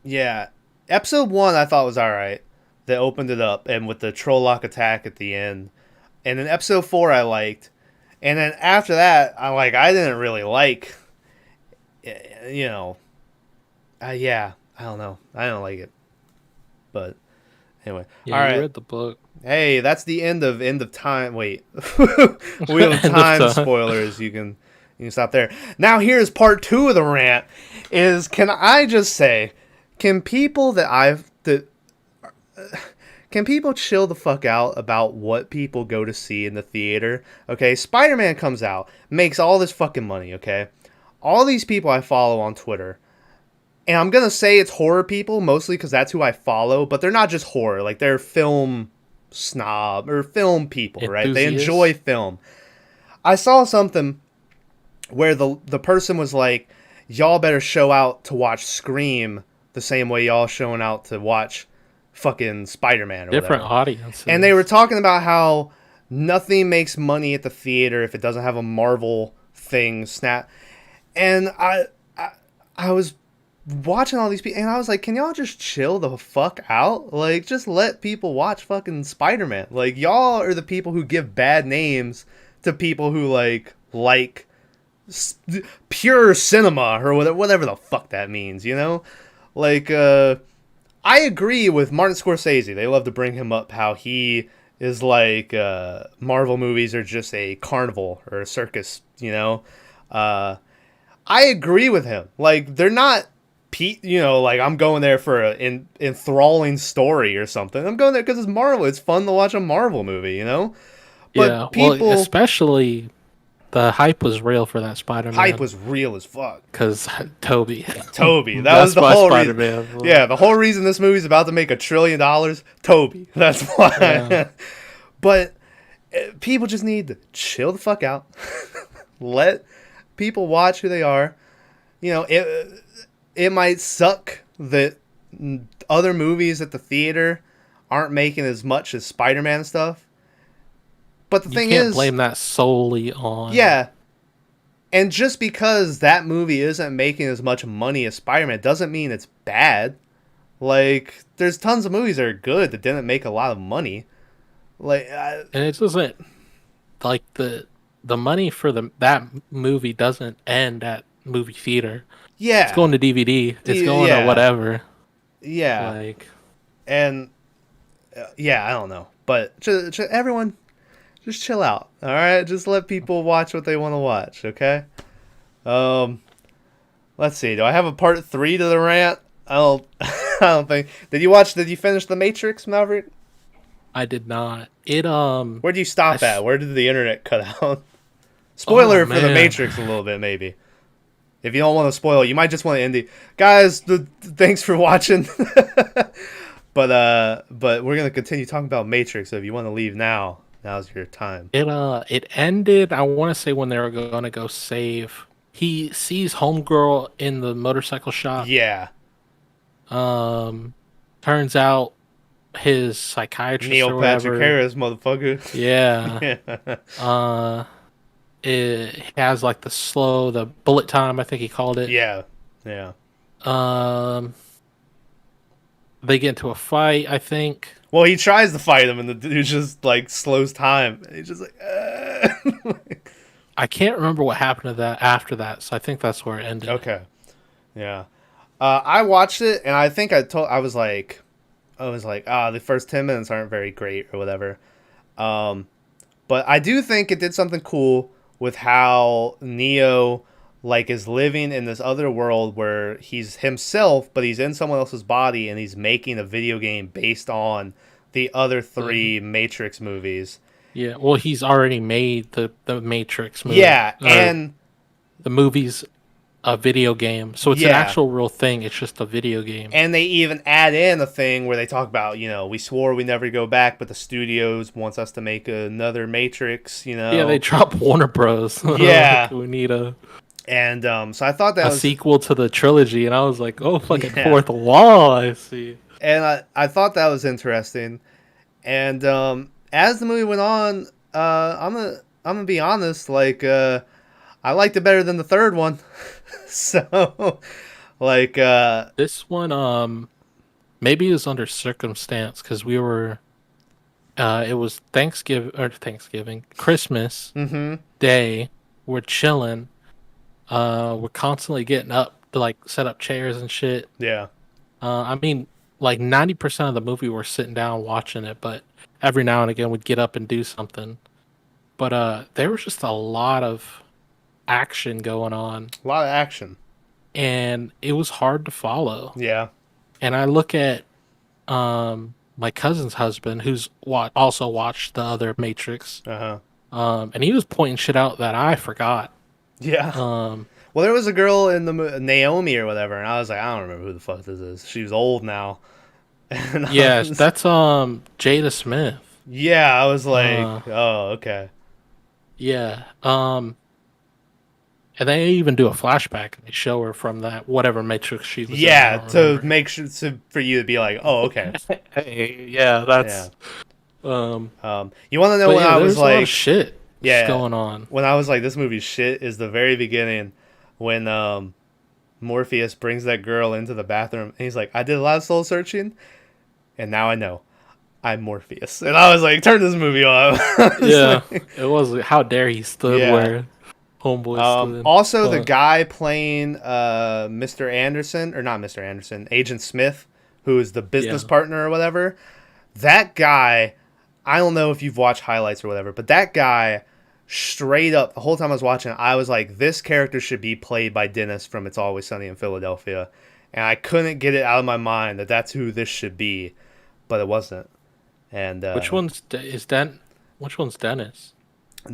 Yeah. Episode 1 I thought was alright. That opened it up and with the Trolloc attack at the end. And then episode 4 I liked. And then after that, I didn't really like, I don't know. I don't like it. But anyway. Yeah, all right. You read the book. Hey, that's the end of time. Wait, Wheel of Time spoilers. You can stop there. Now here's part 2 of the rant. Can I just say, can people chill the fuck out about what people go to see in the theater? Okay, Spider-Man comes out, makes all this fucking money. Okay, all these people I follow on Twitter. And I'm going to say it's horror people, mostly because that's who I follow. But they're not just horror. They're film snob or film people, right? They enjoy film. I saw something where the person was like, y'all better show out to watch Scream the same way y'all showing out to watch fucking Spider-Man or different whatever. Audiences. And they were talking about how nothing makes money at the theater if it doesn't have a Marvel thing snap. And I was watching all these people, and I was like, can y'all just chill the fuck out? Just let people watch fucking Spider-Man. Y'all are the people who give bad names to people who like pure cinema or whatever the fuck that means, you know? I agree with Martin Scorsese. They love to bring him up how he is Marvel movies are just a carnival or a circus, you know? I agree with him. They're not like I'm going there for an enthralling story or something. I'm going there because it's Marvel. It's fun to watch a Marvel movie, But Yeah, people, well, especially the hype was real for that Spider-Man. hype was real as fuck. Because Toby. Toby, that That's was the my whole reason. Spider-Man. Yeah, the whole reason this movie's about to make $1 trillion. Toby, that's why. Yeah. But people just need to chill the fuck out. Let people watch who they are. It might suck that other movies at the theater aren't making as much as Spider-Man stuff. But the thing is, you can't blame that solely on... Yeah. And just because that movie isn't making as much money as Spider-Man doesn't mean it's bad. Like, there's tons of movies that are good that didn't make a lot of money. Like, and it doesn't... Like, the money for that movie doesn't end at movie theater. Yeah. It's going to DVD. It's going to whatever. Yeah. Like... And, I don't know. But everyone... Just chill out, all right? Just let people watch what they want to watch, okay? Let's see. Do I have a part 3 to the rant? I don't think. Did you finish The Matrix, Maverick? I did not. Where'd you stop at? Where did the internet cut out? Spoiler for The Matrix a little bit, maybe. If you don't want to spoil it, you might just want to end it. Guys, thanks for watching. But we're going to continue talking about Matrix, so if you want to leave now, now's your time. It ended, I want to say, when they were going to go save. He sees Homegirl in the motorcycle shop. Yeah. Turns out his psychiatrist Neil or whatever. Patrick Harris, motherfucker. Yeah. It has like the bullet time, I think he called it. Yeah. They get into a fight, I think. Well, he tries to fight him, and the dude just like slows time. He's just like, I can't remember what happened to that after that, so I think that's where it ended. Okay, yeah. I watched it, and I think I was like, the first 10 minutes aren't very great or whatever. But I do think it did something cool with how Neo like is living in this other world where he's himself, but he's in someone else's body, and he's making a video game based on the other 3 Matrix movies. Yeah, well, he's already made the Matrix movie. Yeah, and the movie's a video game, so it's an actual real thing. It's just a video game. And they even add in a thing where they talk about, we swore we never go back, but the studios wants us to make another Matrix. Yeah, they drop Warner Bros. Yeah, we need a. And so I thought that was a sequel to the trilogy, and I was like, "Oh, fucking fourth wall!" I see. And I thought that was interesting. And as the movie went on, I'm gonna be honest. Like, I liked it better than the third one. So, like, this one, maybe it was under circumstance because we were. It was Christmas Day. We're chilling. We're constantly getting up to like set up chairs and shit. Yeah. I mean, like 90% of the movie we're sitting down watching it, but every now and again we'd get up and do something. But there was just a lot of action going on. A lot of action. And it was hard to follow. Yeah. And I look at my cousin's husband, who's also watched the other Matrix. And he was pointing shit out that I forgot. Yeah. Well, there was a girl in the Naomi or whatever, and I was like, I don't remember who the fuck this is. She was old now. Yeah, that's Jada Smith. Yeah, I was like, oh, okay. Yeah. And they even do a flashback and they show her from that whatever Matrix she was in. Yeah, to make sure for you to be like, oh, okay. Hey, yeah, that's you want to know when I was like, a lot of shit. Yeah, going on. When I was like, this movie's shit, is the very beginning when Morpheus brings that girl into the bathroom and he's like, I did a lot of soul searching and now I know I'm Morpheus. And I was like, turn this movie off. Yeah, it was how dare he stood where Homeboy stood. Also, the guy playing Mr. Anderson, or not Mr. Anderson, Agent Smith, who is the business partner or whatever, that guy, I don't know if you've watched highlights or whatever, but that guy, straight up, the whole time I was watching, I was like, this character should be played by Dennis from It's Always Sunny in Philadelphia. and I couldn't get it out of my mind that that's who this should be, but it wasn't. And Which one's Which one's Dennis?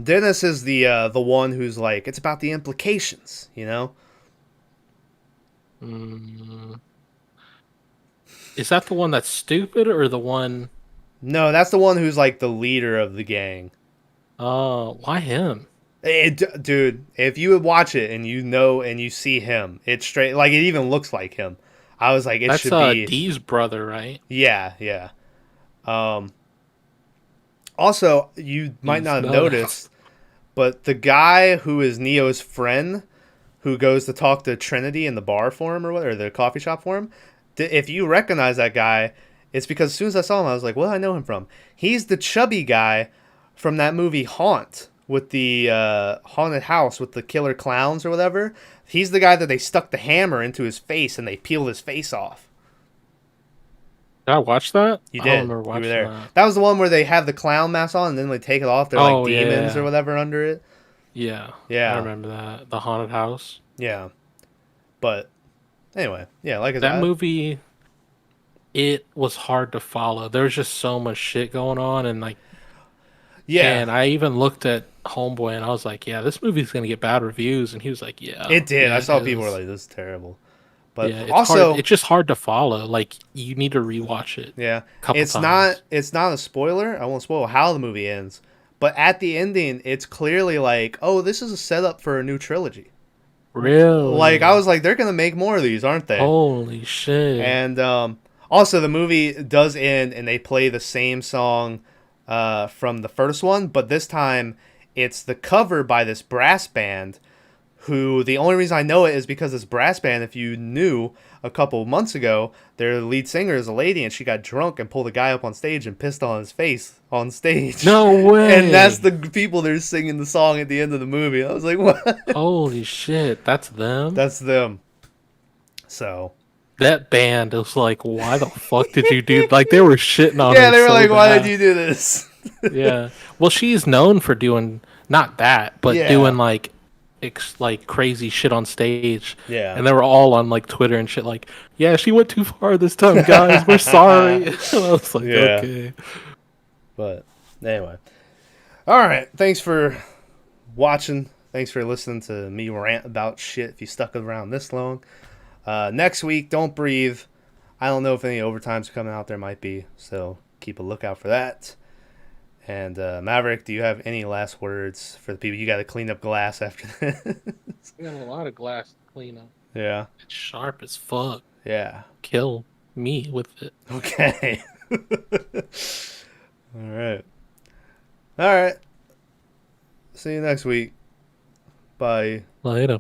Dennis is the one who's like, it's about the implications, you know? Is that the one that's stupid or the one? No, that's the one who's like the leader of the gang. Oh, why him? Dude, if you would watch it and you know and you see him, it's straight, like it even looks like him. I was like, it That's should be Dee's brother, right? Yeah, yeah. Also, you might not have noticed, but the guy who is Neo's friend, who goes to talk to Trinity in the bar for him or whatever, or the coffee shop for him, if you recognize that guy, it's because as soon as I saw him, I was like, "What do I know him from?" He's the chubby guy from that movie Haunt, with the haunted house with the killer clowns or whatever. He's the guy that they stuck the hammer into his face and they peeled his face off. Did I watch that? You I did. don't remember You watching were there. that. That was the one where they have the clown mask on and then they take it off. They're like demons yeah. or whatever under it. Yeah. Yeah. I remember that. The haunted house. Yeah. But anyway, yeah, like I said, That movie, it was hard to follow. There was just so much shit going on, and like, yeah, and I even looked at Homeboy and I was like, yeah, this movie's gonna get bad reviews, and he was like, yeah, it did. yeah, I saw it people were is. like, "This is terrible," but Yeah, it's also, hard. It's just hard to follow. Like, you need to rewatch it. yeah, Couple it's times. not a spoiler. I won't spoil how the movie ends, but at the ending, it's clearly like, oh, this is a setup for a new trilogy. Really? Like I was like, they're gonna make more of these, aren't they? Holy shit! And also, the movie does end, and they play the same song from the first one, but this time it's the cover by this brass band. Who the only reason I know it is because this brass band, if you knew a couple months ago, their lead singer is a lady, and she got drunk and pulled a guy up on stage and pissed on his face on stage. No way! And that's the people that are singing the song at the end of the movie. I was like, what? Holy shit! That's them. That's them. So. That band was like, why the fuck did you do? Like, they were shitting on her. Yeah, they were so like, why bad. did you do this? Yeah. Well, she's known for doing not that, but Yeah. doing like like crazy shit on stage. Yeah. And they were all on like Twitter and shit like, yeah, she went too far this time, guys. We're sorry. And I was like, Yeah. okay. But anyway. All right. Thanks for watching. Thanks for listening to me rant about shit if you stuck around this long. Next week, Don't Breathe. I don't know if any overtimes are coming out. There might be. So keep a lookout for that. And Maverick, do you have any last words for the people? You got to clean up glass after this. We got a lot of glass to clean up. Yeah. It's sharp as fuck. Yeah. Kill me with it. Okay. All right. All right. See you next week. Bye. Later.